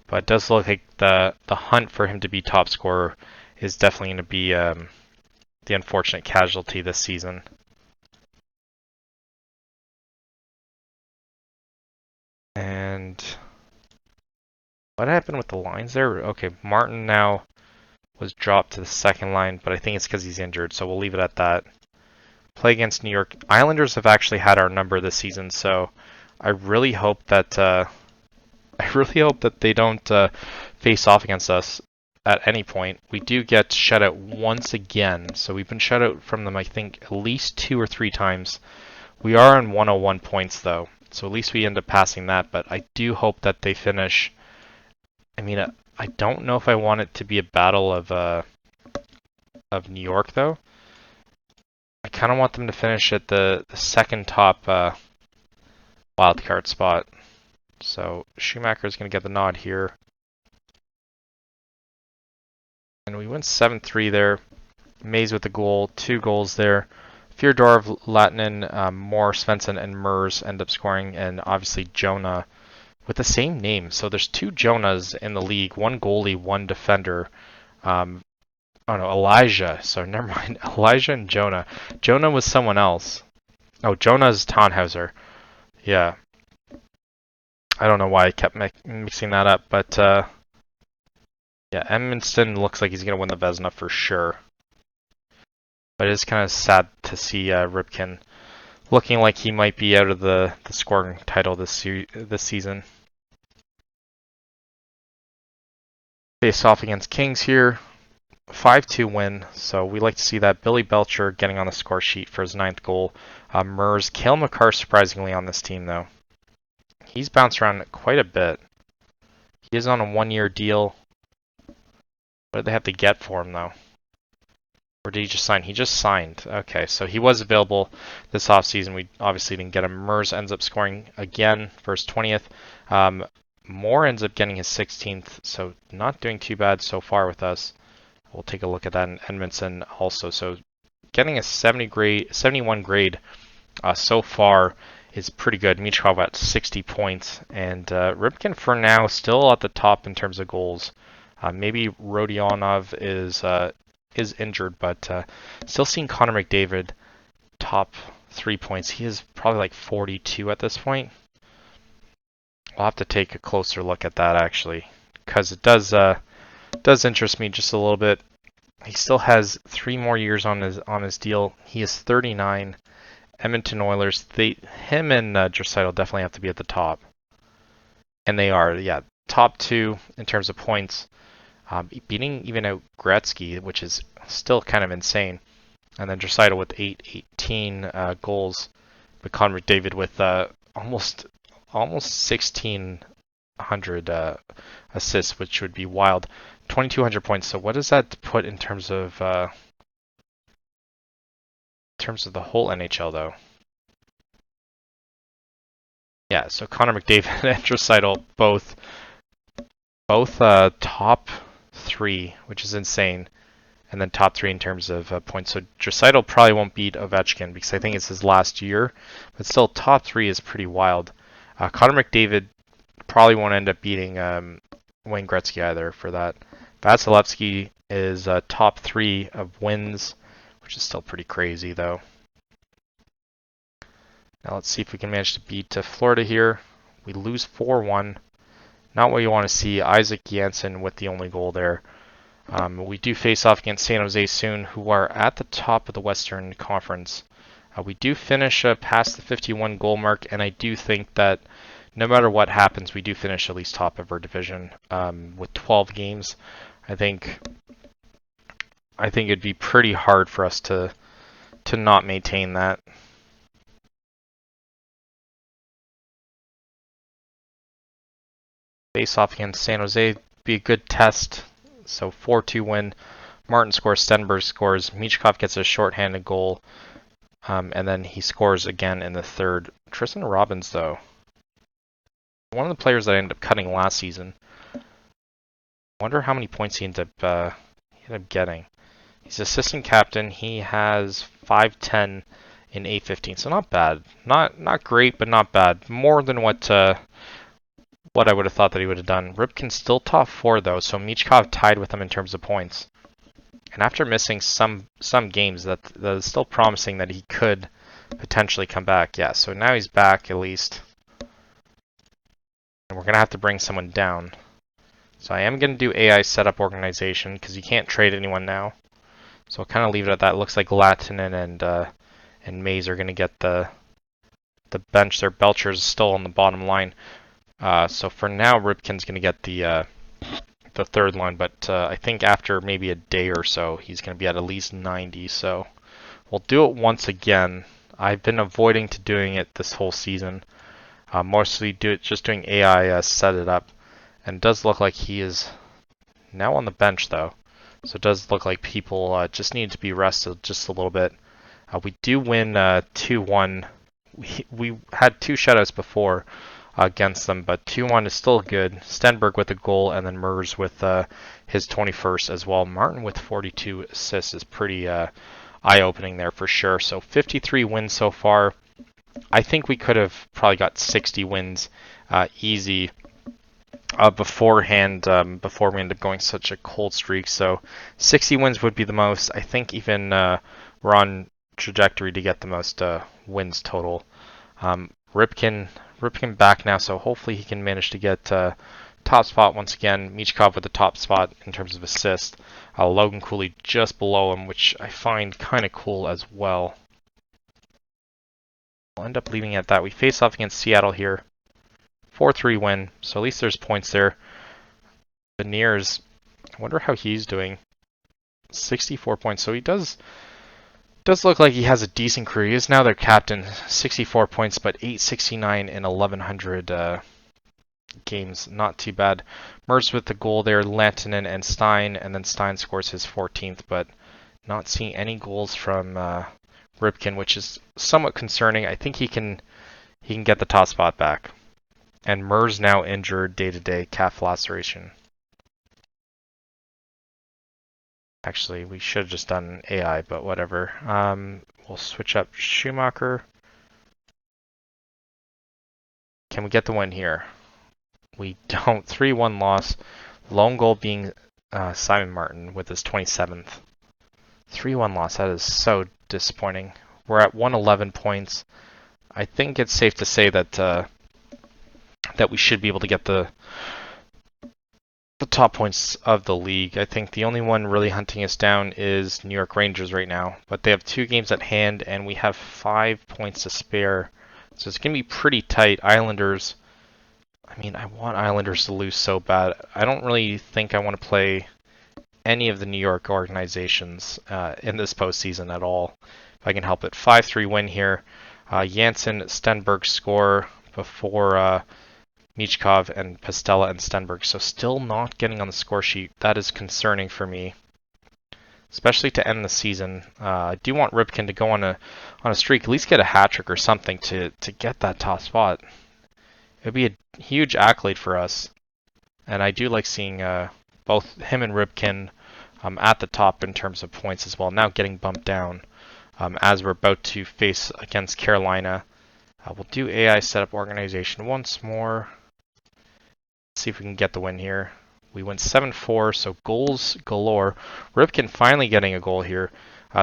But it does look like the hunt for him to be top scorer is definitely going to be the unfortunate casualty this season. And what happened with the lines there? Okay, Martin now was dropped to the second line, but I think it's because he's injured, so we'll leave it at that. Play against New York. Islanders have actually had our number this season, so I really hope that they don't face off against us at any point. We do get shut out once again, so we've been shut out from them, I think, at least 2 or 3 times. We are on 101 points, though, so at least we end up passing that, but I do hope that they finish. I mean, I don't know if I want it to be a battle of New York, though. I kind of want them to finish at the second top wildcard spot. So Schumacher is going to get the nod here. And we went 7-3 there. Mays with the goal, 2 goals there. Fyodorov, Latinen, Moore, Svensson, and Mers end up scoring, and obviously Jonah with the same name. So there's 2 Jonahs in the league, 1 goalie, 1 defender. Oh no, Elijah. So never mind. Elijah and Jonah. Jonah was someone else. Oh, Jonah's Tannhauser. Yeah. I don't know why I kept mixing that up, but yeah, Edmonston looks like he's going to win the Vezina for sure. But it is kind of sad to see Ripken looking like he might be out of the scoring title this season. Face off against Kings here. 5-2 win, so we like to see that. Billy Belcher getting on the score sheet for his 9th goal. Mers, Cale Makar surprisingly on this team though. He's bounced around quite a bit. He is on a 1-year deal. What did they have to get for him though? Or did he just sign? He just signed. Okay, so he was available this offseason. We obviously didn't get him. Mers ends up scoring again for his 20th. Moore ends up getting his 16th, so not doing too bad so far with us. We'll take a look at that in Edmondson also. So getting a 71 grade so far is pretty good. Michkov at 60 points, and Rybkin for now still at the top in terms of goals. Maybe Rodionov is injured, but still seeing Connor McDavid top 3 points. He is probably like 42 at this point. I'll have to take a closer look at that actually, because it does interest me just a little bit. He still has 3 more years on his deal. He is 39. Edmonton Oilers, him and Draisaitl definitely have to be at the top, and they are. Yeah, top 2 in terms of points, beating even out Gretzky, which is still kind of insane. And then Draisaitl with 18 goals, but Connor McDavid with almost 1,600 assists, which would be wild. 2,200 points. So what does that put in terms of the whole NHL though? Yeah, so Connor McDavid and Draisaitl both top 3, which is insane, and then top 3 in terms of points. So Draisaitl probably won't beat Ovechkin because I think it's his last year, but still top 3 is pretty wild. Connor McDavid probably won't end up beating Wayne Gretzky either for that. Vasilevsky is top 3 of wins, which is still pretty crazy though. Now let's see if we can manage to beat Florida here. We lose 4-1. Not what you want to see. Isaac Janssen with the only goal there. We do face off against San Jose soon, who are at the top of the Western Conference. We do finish past the 51 goal mark, and I do think that no matter what happens, we do finish at least top of our division with 12 games. I think it'd be pretty hard for us to not maintain that. Face off against San Jose, be a good test. So 4-2 win. Martin scores, Stenberg scores, Michkov gets a shorthanded goal, and then he scores again in the third. Tristan Robbins, though, one of the players that I ended up cutting last season. I wonder how many points he ended up getting. He's assistant captain. He has 510 in 815, so not bad. Not great, but not bad. More than what I would have thought that he would have done. Rybkin's still top 4 though, so Michkov tied with him in terms of points. And after missing some games, that is still promising that he could potentially come back. Yeah, so now he's back at least. And we're going to have to bring someone down. So I am going to do AI setup organization because you can't trade anyone now. So I'll kind of leave it at that. It looks like Latinen and Mays are going to get the bench there. Belcher's still on the bottom line. So for now, Rybkin's going to get the third line, but I think after maybe a day or so, he's going to be at least 90. So we'll do it once again. I've been avoiding to doing it this whole season. Mostly just doing AI set it up, and it does look like he is now on the bench though. So it does look like people just need to be rested just a little bit. We do win 2-1. We had 2 shutouts before against them, but 2-1 is still good. Stenberg with a goal, and then Mers with his 21st as well. Martin with 42 assists is pretty eye-opening there for sure. So 53 wins so far. I think we could have probably got 60 wins easy beforehand, before we end up going such a cold streak. So 60 wins would be the most. I think even we're on trajectory to get the most wins total. Rybkin back now, so hopefully he can manage to get top spot once again. Michkov with the top spot in terms of assist. Logan Cooley just below him, which I find kind of cool as well. We'll end up leaving it at that. We face off against Seattle here. 4-3 win, so at least there's points there. Beniers, I wonder how he's doing. 64 points, so he does look like he has a decent career. He is now their captain. 64 points, but 869 in 1,100 games. Not too bad. Mertz with the goal there, Lantinen and Stein, and then Stein scores his 14th, but not seeing any goals from Rybkin, which is somewhat concerning. I think he can get the top spot back. And Mers now injured day-to-day, calf laceration. Actually, we should have just done AI, but whatever. We'll switch up Schumacher. Can we get the win here? We don't. 3-1 loss. Lone goal being Simon Martin with his 27th. 3-1 loss. That is so disappointing. We're at 111 points. I think it's safe to say that that we should be able to get the top points of the league. I think the only one really hunting us down is New York Rangers right now, but they have 2 games at hand and we have 5 points to spare. So it's going to be pretty tight. Islanders, I mean, I want Islanders to lose so bad. I don't really think I want to play any of the New York organizations in this postseason at all, if I can help it. 5-3 win here. Janssen, Stenberg score before Michkov and Pastella and Stenberg. So still not getting on the score sheet. That is concerning for me, especially to end the season. I do want Ripken to go on a streak, at least get a hat trick or something to get that top spot. It would be a huge accolade for us, and I do like seeing both him and Ripken at the top in terms of points as well. Now getting bumped down as we're about to face against Carolina. We'll do AI setup organization once more. See if we can get the win here. We went 7-4, so goals galore. Ripken finally getting a goal here.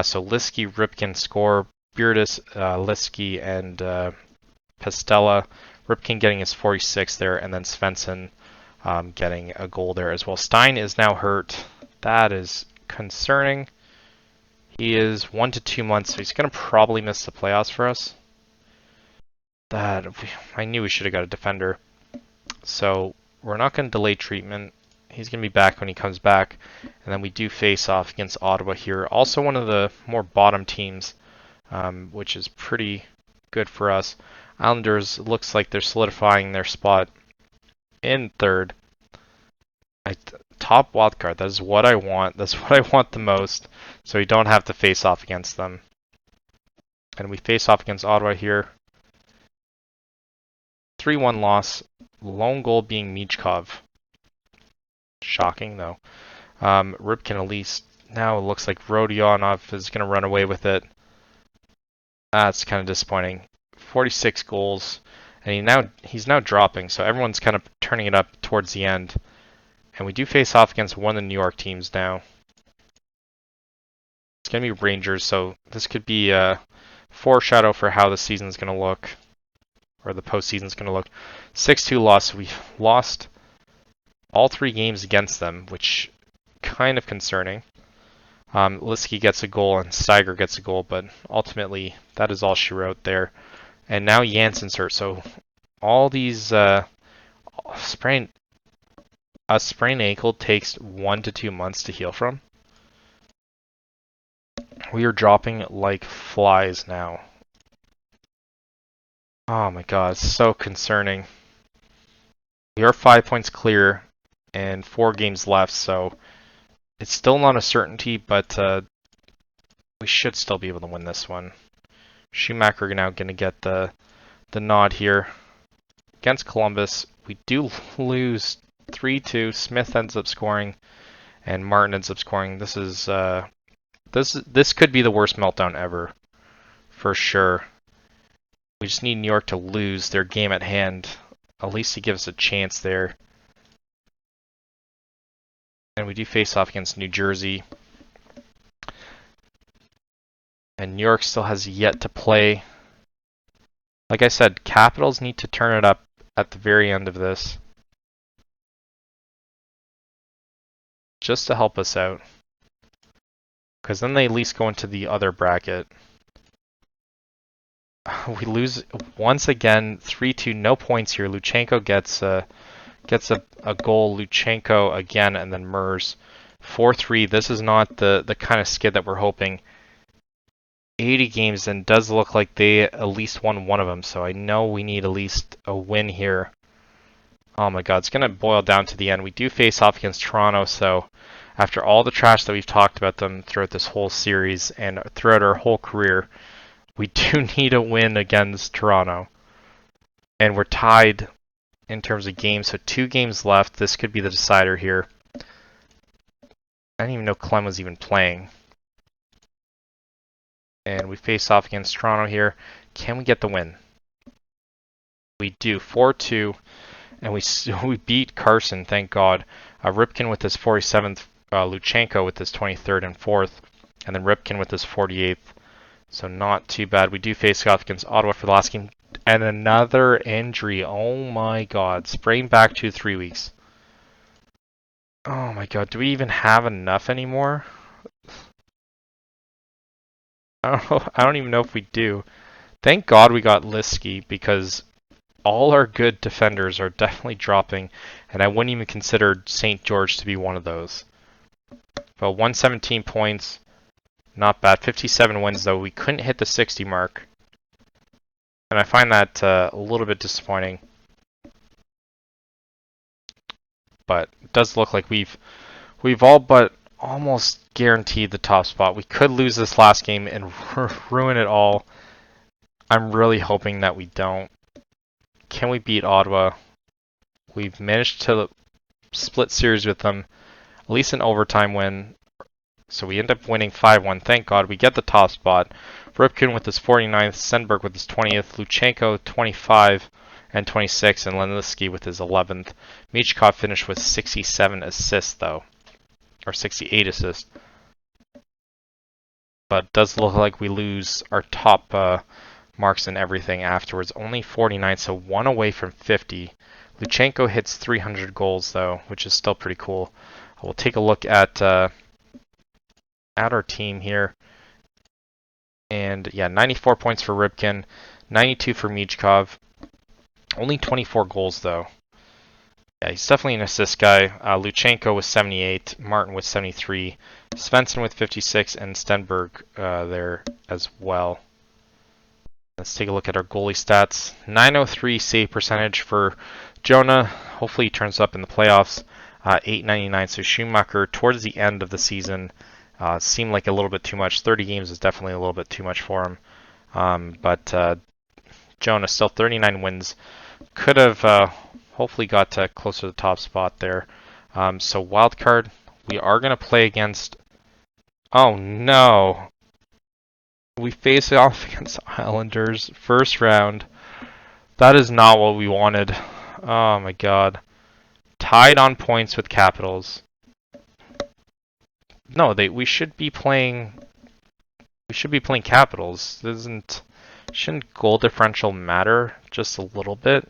So Liski, Ripken score. Beardis, Liski, and Pastella. Ripken getting his 46 there, and then Svensson getting a goal there as well. Stein is now hurt. That is concerning. He is 1 to 2 months, so he's going to probably miss the playoffs for us. I knew we should have got a defender. So we're not going to delay treatment. He's going to be back when he comes back. And then we do face off against Ottawa here. Also one of the more bottom teams, which is pretty good for us. Islanders looks like they're solidifying their spot in third. Top wildcard. That is what I want. That's what I want the most. So we don't have to face off against them. And we face off against Ottawa here. 3-1 loss. Lone goal being Michkov. Shocking though. Ripken at least. Now it looks like Rodionov is going to run away with it. That's kind of disappointing. 46 goals. And he's now dropping, so everyone's kind of turning it up towards the end. And we do face off against one of the New York teams now. It's going to be Rangers, so this could be a foreshadow for how the season's going to look, or the postseason's going to look. 6-2 loss. We lost all 3 games against them, which kind of concerning. Liski gets a goal and Steiger gets a goal, but ultimately that is all she wrote there. And now Janssen's hurt, so all these a sprained ankle takes 1 to 2 months to heal from. We are dropping like flies now. Oh my god, it's so concerning. We are 5 points clear and 4 games left, so it's still not a certainty, but we should still be able to win this one. Schumacher now going to get the nod here. Against Columbus, we do lose 3-2. Smith ends up scoring, and Martin ends up scoring. This is this could be the worst meltdown ever, for sure. We just need New York to lose their game at hand, at least to give us a chance there. And we do face off against New Jersey. And New York still has yet to play. Like I said, Capitals need to turn it up at the very end of this, just to help us out. Because then they at least go into the other bracket. We lose once again, 3-2, no points here. Luchenko gets a goal. Luchenko again, and then Mers. 4-3. This is not the kind of skid that we're hoping. 80 games, and does look like they at least won one of them, so I know we need at least a win here. Oh my god, it's going to boil down to the end. We do face off against Toronto, so after all the trash that we've talked about them throughout this whole series and throughout our whole career, we do need a win against Toronto. And we're tied in terms of games, so 2 games left. This could be the decider here. I didn't even know Clem was even playing. And we face off against Toronto here. Can we get the win? We do, 4-2, and we beat Carson, thank God. Ripken with his 47th, Luchenko with his 23rd and 4th, and then Ripken with his 48th. So not too bad. We do face off against Ottawa for the last game. And another injury. Oh my God. Sprained back 2-3 weeks. Oh my God. Do we even have enough anymore? I don't even know if we do. Thank God we got Liskey, because all our good defenders are definitely dropping, and I wouldn't even consider St. George to be one of those. But 117 points, not bad. 57 wins though. We couldn't hit the 60 mark, and I find that a little bit disappointing. But it does look like we've all but almost guaranteed the top spot. We could lose this last game and ruin it all. I'm really hoping that we don't. Can we beat Ottawa? We've managed to split series with them, at least an overtime win. So we end up winning 5-1. Thank God. We get the top spot. Ripken with his 49th, Stenberg with his 20th, Luchenko 25 and 26, and Lenliski with his 11th. Michkov finished with 67 assists though, or 68 assists. But it does look like we lose our top marks and everything afterwards. Only 49, so one away from 50. Luchenko hits 300 goals though, which is still pretty cool. We'll take a look at our team here. And yeah, 94 points for Ripken, 92 for Michkov. Only 24 goals though. Yeah, he's definitely an assist guy. Luchenko with 78, Martin with 73, Svensson with 56, and Stenberg there as well. Let's take a look at our goalie stats. 903 save percentage for Jonah. Hopefully he turns up in the playoffs. 899. So Schumacher towards the end of the season seemed like a little bit too much. 30 games is definitely a little bit too much for him. But Jonah still 39 wins. Could have hopefully got closer to the top spot there. So wildcard, we are going to play against... Oh no! We face off against Islanders first round. That is not what we wanted. Oh my God. Tied on points with Capitals. No, we should be playing... We should be playing Capitals. Shouldn't goal differential matter just a little bit?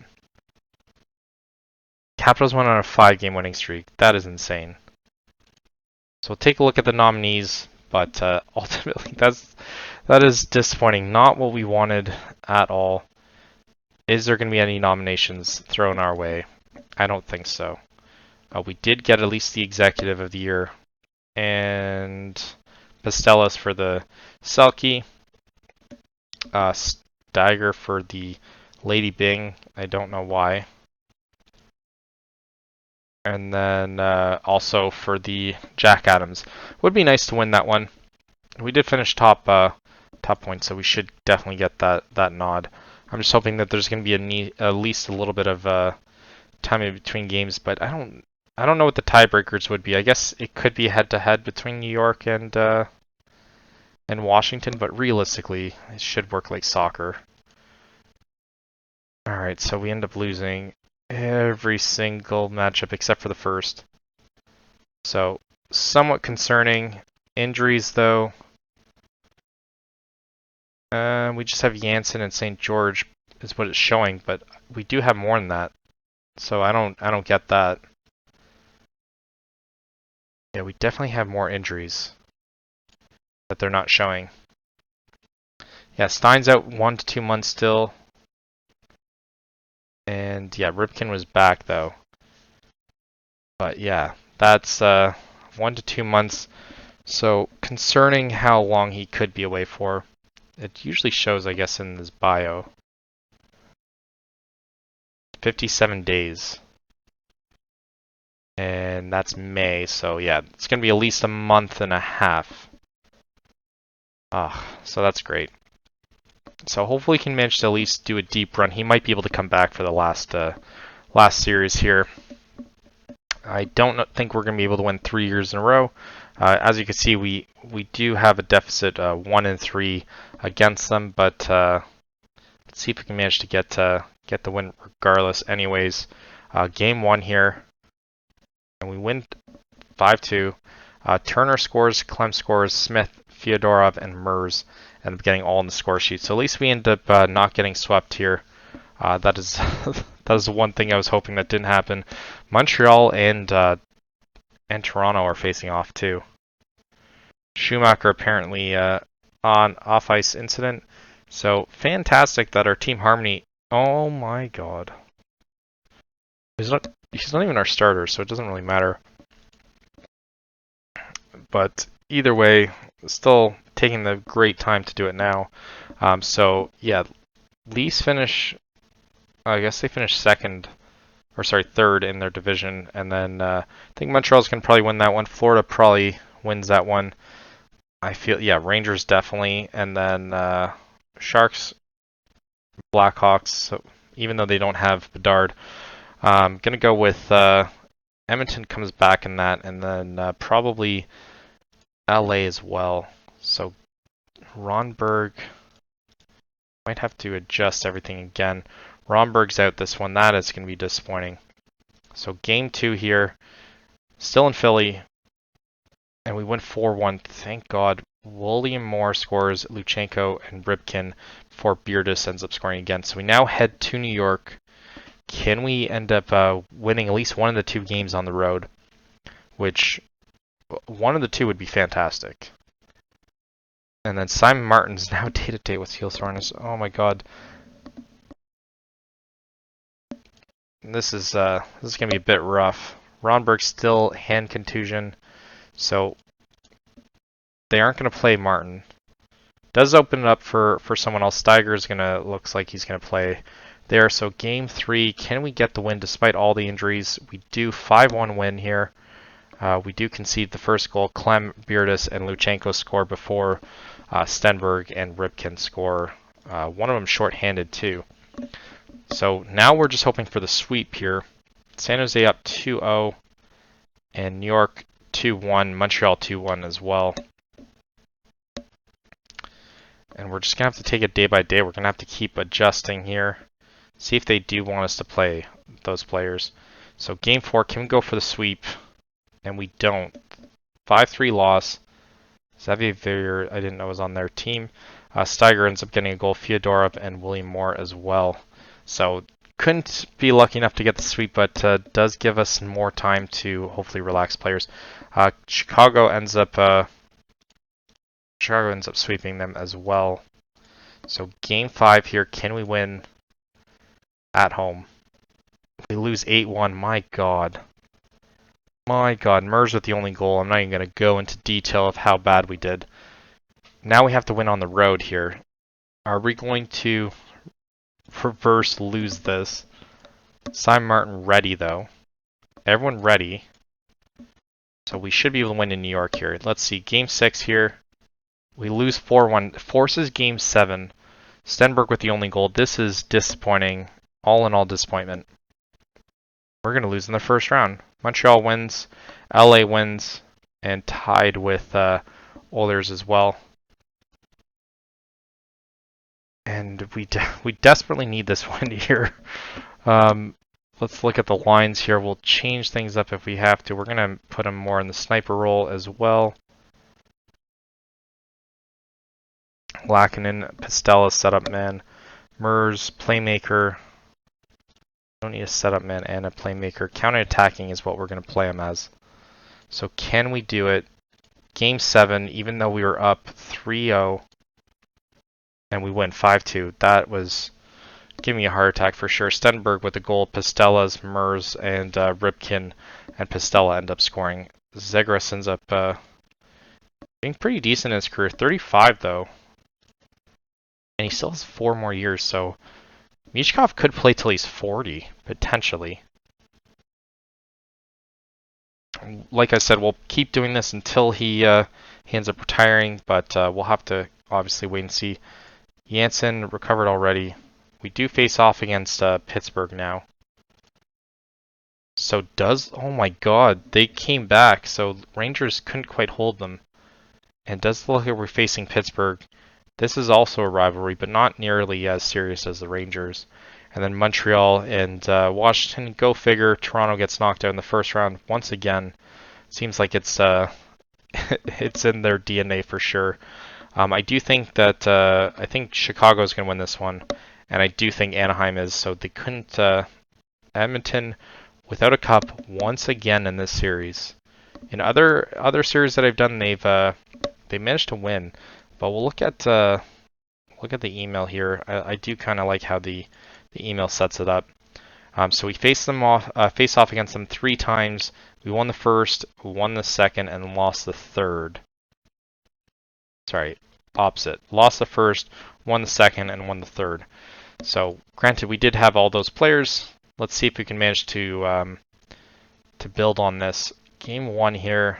Capitals went on a 5-game winning streak. That is insane. So we'll take a look at the nominees, but ultimately that is disappointing. Not what we wanted at all. Is there going to be any nominations thrown our way? I don't think so. We did get at least the Executive of the Year, and Pastelas for the Selke, Steiger for the Lady Bing. I don't know why. And then also for the Jack Adams. Would be nice to win that one. We did finish top points, so we should definitely get that nod. I'm just hoping that there's going to be at least a little bit of time in between games, but I don't know what the tiebreakers would be. I guess it could be head-to-head between New York and Washington, but realistically, it should work like soccer. All right, so we end up losing every single matchup except for the first. So, somewhat concerning. Injuries, though. We just have Janssen and St. George is what it's showing, but we do have more than that. So I don't get that. Yeah, we definitely have more injuries that they're not showing. Yeah, Stein's out 1 to 2 months still. And yeah, Ripken was back though. But yeah, that's 1 to 2 months. So concerning how long he could be away for. It usually shows, I guess, in his bio. 57 days. And that's May, so yeah, it's going to be at least a month and a half. So that's great. So hopefully he can manage to at least do a deep run. He might be able to come back for the last series here. I don't think we're going to be able to win 3 years in a row. As you can see, we do have a deficit 1-3 against them, but let's see if we can manage to get the win regardless. Anyways, game 1 here, and we win 5-2. Turner scores, Clem scores, Smith, Fyodorov, and Mers end up getting all in the score sheet. So at least we end up not getting swept here. That is that is the one thing I was hoping that didn't happen. Montreal and Toronto are facing off too. Schumacher apparently on off ice incident. So fantastic that our team harmony. Oh my god. He's not even our starter, so it doesn't really matter. But either way, still taking the great time to do it now. So yeah, Leafs finish. I guess they finished third in their division, and then I think Montreal's gonna probably win that one. Florida probably wins that one. I feel, yeah, Rangers definitely, and then Sharks, Blackhawks. So even though they don't have Bedard, gonna go with Edmonton comes back in that, and then probably LA as well. So Ronberg might have to adjust everything again. Ronberg's out this one. That is going to be disappointing. So game 2 here, still in Philly, and we win 4-1. Thank God. William Moore scores, Luchenko and Ribkin before Beardis ends up scoring again. So we now head to New York. Can we end up winning at least one of the 2 games on the road? Which one of the 2 would be fantastic. And then Simon Martin's now day-to-day with heel soreness. Oh my God. This is gonna be a bit rough. Ronberg still hand contusion, so they aren't gonna play Martin. Does open it up for someone else. Steiger's looks like he's gonna play there. So game 3, can we get the win despite all the injuries? We do 5-1 win here. We do concede the first goal. Clem, Beardis, and Luchenko score before Stenberg and Ribkin score. One of them shorthanded too. So now we're just hoping for the sweep here. San Jose up 2-0, and New York 2-1, Montreal 2-1 as well. And we're just going to have to take it day by day. We're going to have to keep adjusting here. See if they do want us to play those players. So game 4, can we go for the sweep? And we don't. 5-3 loss. Xavier, I didn't know was on their team. Steiger ends up getting a goal. Fyodorov and William Moore as well. So couldn't be lucky enough to get the sweep, but does give us more time to hopefully relax players. Chicago ends up sweeping them as well. So game 5 here, can we win at home? We lose 8-1. My God. My God. Mers with the only goal. I'm not even going to go into detail of how bad we did. Now we have to win on the road here. Are we going to reverse lose this? Simon Martin ready though. Everyone ready. So we should be able to win in New York here. Let's see. Game 6 here. We lose 4-1. Forces game 7. Stenberg with the only goal. This is disappointing. All in all disappointment. We're going to lose in the first round. Montreal wins. LA wins. And tied with Oilers as well. And we desperately need this win here. Let's look at the lines here. We'll change things up if we have to. We're going to put him more in the sniper role as well. Lackinen, Pistella, setup man. Mers, playmaker. Don't need a setup man and a playmaker. Counter-attacking is what we're going to play him as. So can we do it? Game 7, even though we were up 3-0. And we win 5-2. That was giving me a heart attack for sure. Stenberg with the goal. Pistella's, Mers, and Ribkin and Pistella end up scoring. Zegras ends up being pretty decent in his career. 35 though. And he still has 4 more years, so Michkov could play till he's 40, potentially. Like I said, we'll keep doing this until he ends up retiring, but we'll have to obviously wait and see. Janssen recovered already. We do face off against Pittsburgh now. So oh my god, they came back, so Rangers couldn't quite hold them. And does look like we're facing Pittsburgh. This is also a rivalry, but not nearly as serious as the Rangers. And then Montreal and Washington, go figure. Toronto gets knocked out in the first round once again. Seems like it's it's in their DNA for sure. I do think that I think Chicago's going to win this one, and I do think Anaheim is. So they couldn't Edmonton without a cup once again in this series. In other series that I've done, they managed to win. But we'll look at the email here. I do kind of like how the email sets it up. So we face off against them 3 times. We won the first, won the second, and lost the third. Sorry, opposite. Lost the first, won the second, and won the third. So granted, we did have all those players. Let's see if we can manage to build on this. Game 1 here,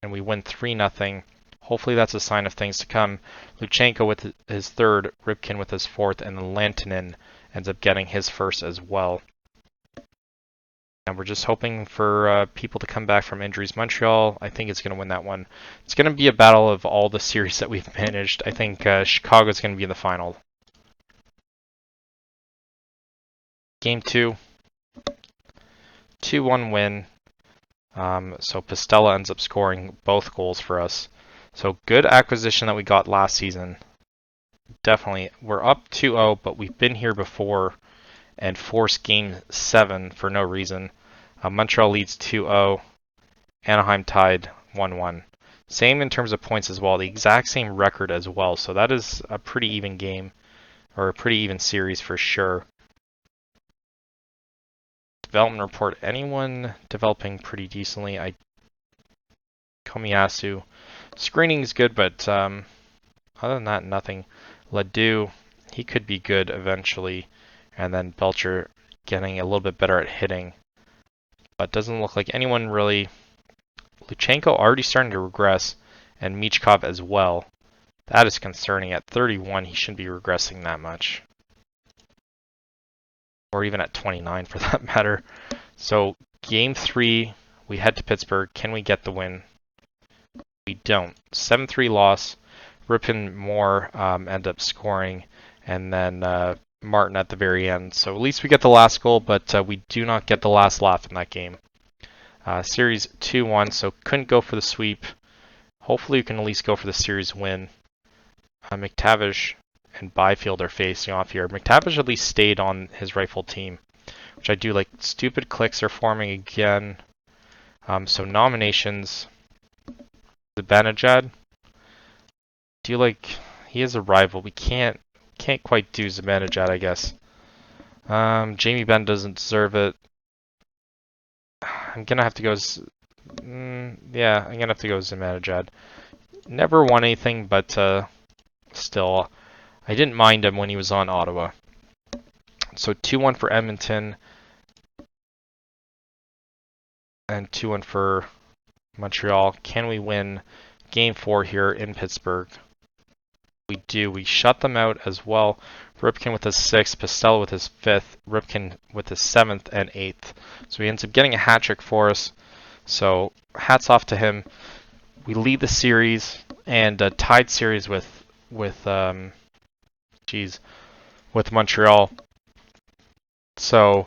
and we win 3-0. Hopefully that's a sign of things to come. Luchenko with his third, Ripken with his fourth, and then Lantinen ends up getting his first as well. And we're just hoping for people to come back from injuries. Montreal, I think, is going to win that one. It's going to be a battle of all the series that we've managed. I think Chicago is going to be in the final. Game 2, 2-1 win. So Pastella ends up scoring both goals for us. So good acquisition that we got last season. Definitely. We're up 2-0, but we've been here before and forced game 7 for no reason. Montreal leads 2-0. Anaheim tied 1-1. Same in terms of points as well. The exact same record as well. So that is a pretty even game, or a pretty even series for sure. Development report. Anyone developing pretty decently? Komiyasu. Screening is good, but other than that, nothing. Ledoux, he could be good eventually. And then Belcher getting a little bit better at hitting. But doesn't look like anyone really. Luchenko already starting to regress, and Michkov as well. That is concerning. At 31, he shouldn't be regressing that much. Or even at 29 for that matter. So game 3, we head to Pittsburgh. Can we get the win? We don't. 7-3 loss. Ripon Moore end up scoring, and then Martin at the very end. So at least we get the last goal, but we do not get the last laugh in that game. Series 2-1, so couldn't go for the sweep. Hopefully we can at least go for the series win. McTavish and Byfield are facing off here. McTavish at least stayed on his rightful team, which I do like. Stupid clicks are forming again. So nominations. Zibanejad. Do like, he is a rival. We can't quite do Zibanejad, I guess. Jamie Benn doesn't deserve it. I'm gonna have to go. Yeah, I'm gonna have to go Zibanejad. Never won anything, but still, I didn't mind him when he was on Ottawa. So 2-1 for Edmonton, and 2-1 for Montreal. Can we win Game 4 here in Pittsburgh? We do. We shut them out as well. Ripken with his 6th, Pastella with his 5th, Ripken with his 7th and 8th. So he ends up getting a hat trick for us. So hats off to him. We lead the series and a tied series with Montreal. So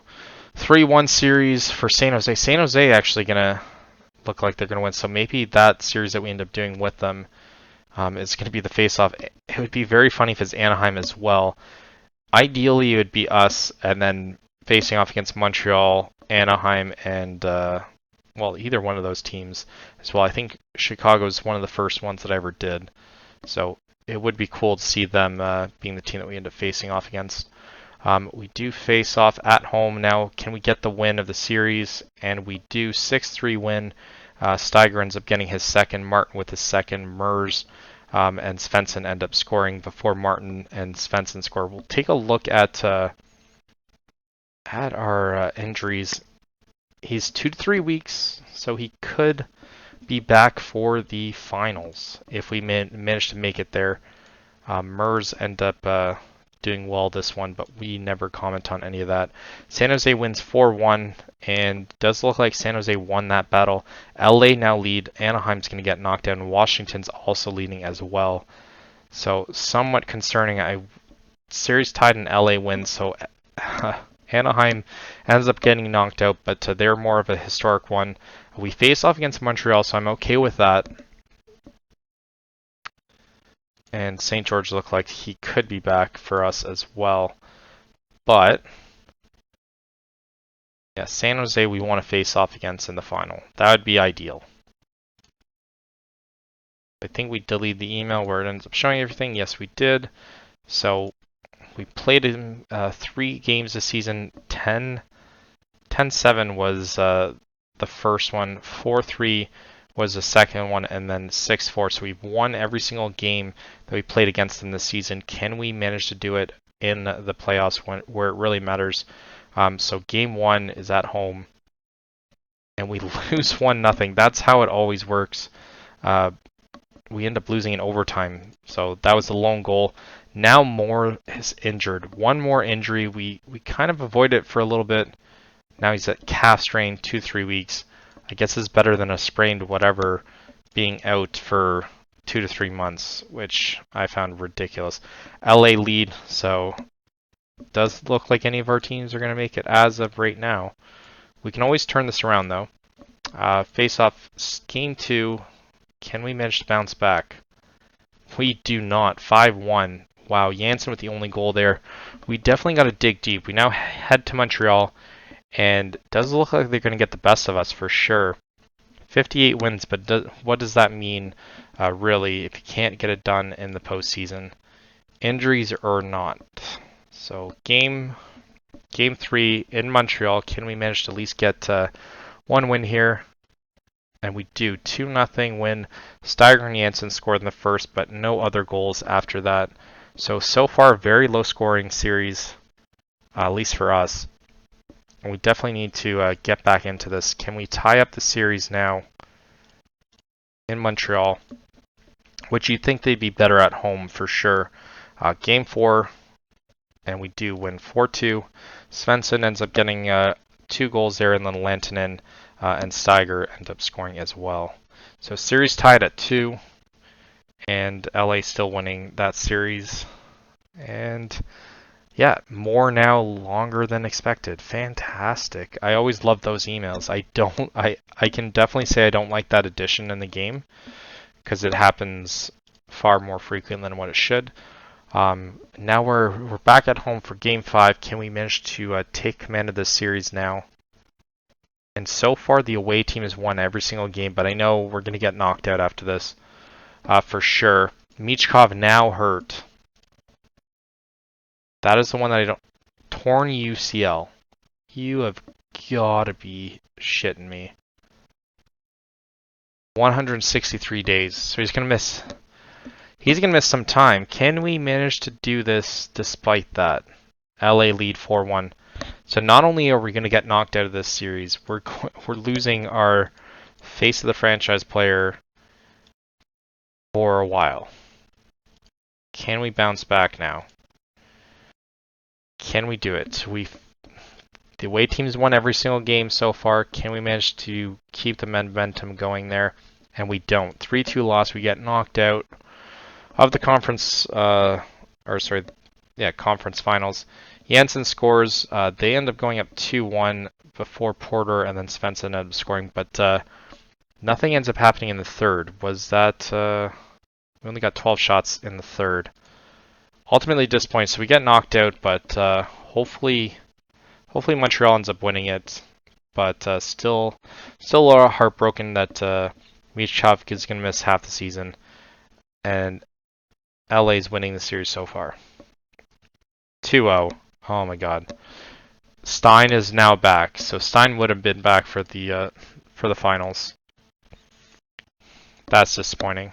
3-1 series for San Jose. San Jose actually gonna look like they're gonna win. So maybe that series that we end up doing with them is going to be the face-off. It would be very funny if it's Anaheim as well. Ideally, it would be us, and then facing off against Montreal, Anaheim, and well, either one of those teams as well. I think Chicago is one of the first ones that I ever did, so it would be cool to see them being the team that we end up facing off against. We do face off at home now. Can we get the win of the series? And we do. 6-3 win. Steiger ends up getting his 2nd, Martin with his 2nd, Mers and Svensson end up scoring before Martin and Svensson score. We'll take a look at our injuries. He's 2 to 3 weeks, so he could be back for the finals if we manage to make it there. Mers end up doing well this one, but we never comment on any of that. San Jose wins 4-1, and does look like San Jose won that battle. LA now lead. Anaheim's going to get knocked out, and Washington's also leading as well. So somewhat concerning. Series tied in LA wins, so Anaheim ends up getting knocked out, but they're more of a historic one. We face off against Montreal, so I'm okay with that. And St. George looked like he could be back for us as well. But yeah, San Jose we want to face off against in the final. That would be ideal. I think we deleted the email where it ends up showing everything. Yes, we did. So we played in 3 games this season. 10-7 was the first one. 4-3 was the second one, and then 6-4. So we've won every single game that we played against them this season. Can we manage to do it in the playoffs where it really matters? So game 1 is at home, and we lose 1-0. That's how it always works. We end up losing in overtime. So that was the lone goal. Now Moore is injured. One more injury. We kind of avoided it for a little bit. Now he's at calf strain, 2-3 weeks. I guess it's better than a sprained whatever being out for 2 to 3 months, which I found ridiculous. LA lead, so does look like any of our teams are going to make it as of right now. We can always turn this around though. Face off game 2. Can we manage to bounce back? We do not. 5-1. Wow, Janssen with the only goal there. We definitely got to dig deep. We now head to Montreal, and it does look like they're going to get the best of us for sure. 58 wins, but what does that mean really if you can't get it done in the postseason? Injuries or not. So game 3 in Montreal, can we manage to at least get 1 win here? And we do. 2-0 win. Steiger and Janssen scored in the first, but no other goals after that. So far, very low scoring series, at least for us. And we definitely need to get back into this. Can we tie up the series now in Montreal? Which you'd think they'd be better at home for sure. Game 4, and we do win 4-2. Svensson ends up getting 2 goals there, and then Lantinen and Steiger end up scoring as well. So series tied at 2, and LA still winning that series. And yeah, more now longer than expected. Fantastic. I always love those emails. I can definitely say I don't like that addition in the game because it happens far more frequent than what it should. Now we're back at home for game 5. Can we manage to take command of this series now? And so far, the away team has won every single game, but I know we're going to get knocked out after this for sure. Michkov now hurt. That is the one that I don't... Torn UCL. You have got to be shitting me. 163 days. So he's going to miss... He's going to miss some time. Can we manage to do this despite that? LA lead 4-1. So not only are we going to get knocked out of this series, we're losing our face of the franchise player for a while. Can we bounce back now? Can we do it? The away team's won every single game so far. Can we manage to keep the momentum going there? And we don't. 3-2 loss. We get knocked out of the conference, conference finals. Janssen scores. They end up going up 2-1 before Porter and then Svensson ended up scoring, but nothing ends up happening in the third. Was that... we only got 12 shots in the third. Ultimately disappointing. So we get knocked out, but hopefully Montreal ends up winning it. But still a little heartbroken that Michkov is going to miss half the season. And LA's winning the series so far. 2-0. Oh my god. Stein is now back. So Stein would have been back for the finals. That's disappointing.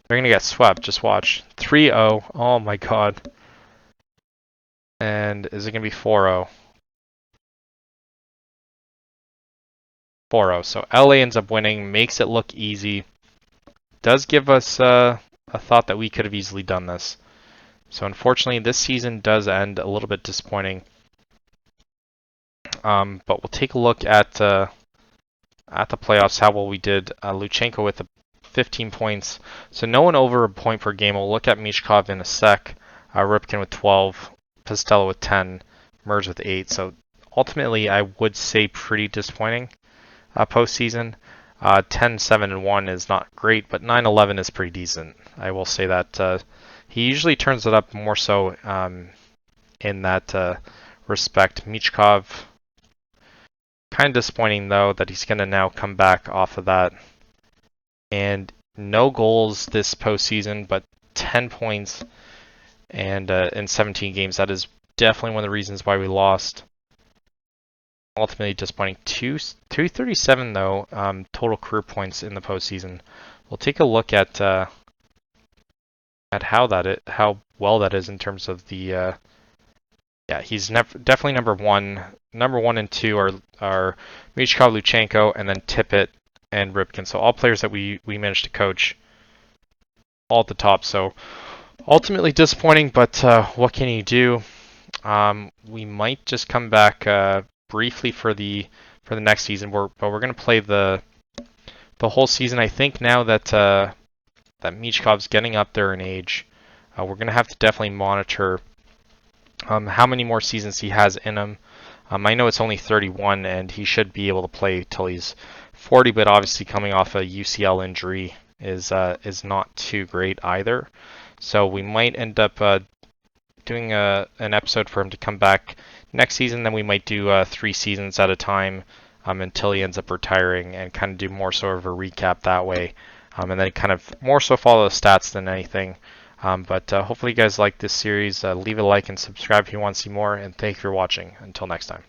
They're going to get swept. Just watch. 3-0. Oh my god. And is it going to be 4-0? 4-0. So LA ends up winning. Makes it look easy. Does give us a thought that we could have easily done this. So unfortunately, this season does end a little bit disappointing. But we'll take a look at the playoffs, how well we did. Luchenko with 15 points. So no one over a point per game. We'll look at Michkov in a sec. Ripken with 12. Pistello with 10. Merge with 8. So ultimately, I would say pretty disappointing postseason. 10-7-1 is not great, but 9-11 is pretty decent. I will say that he usually turns it up more so in that respect. Michkov, kind of disappointing though that he's going to now come back off of that. And no goals this postseason, but 10 points and in 17 games. That is definitely one of the reasons why we lost. Ultimately disappointing. 237 though, total career points in the postseason. We'll take a look at how well that is in terms of the. Yeah, he's definitely number one. Number 1 and 2 are Michkov, Luchenko, and then Tippett and Ripken. So all players that we managed to coach, all at the top. So ultimately disappointing, but what can you do? We might just come back briefly for the next season. But we're going to play the whole season. I think now that that Michkov's getting up there in age, we're going to have to definitely monitor how many more seasons he has in him. I know it's only 31, and he should be able to play till he's 40. But obviously, coming off a UCL injury is not too great either. So we might end up doing an episode for him to come back next season. Then we might do 3 seasons at a time until he ends up retiring, and kind of do more sort of a recap that way, and then kind of more so follow the stats than anything. But hopefully you guys like this series. Leave a like and subscribe if you want to see more, and thank you for watching. Until next time.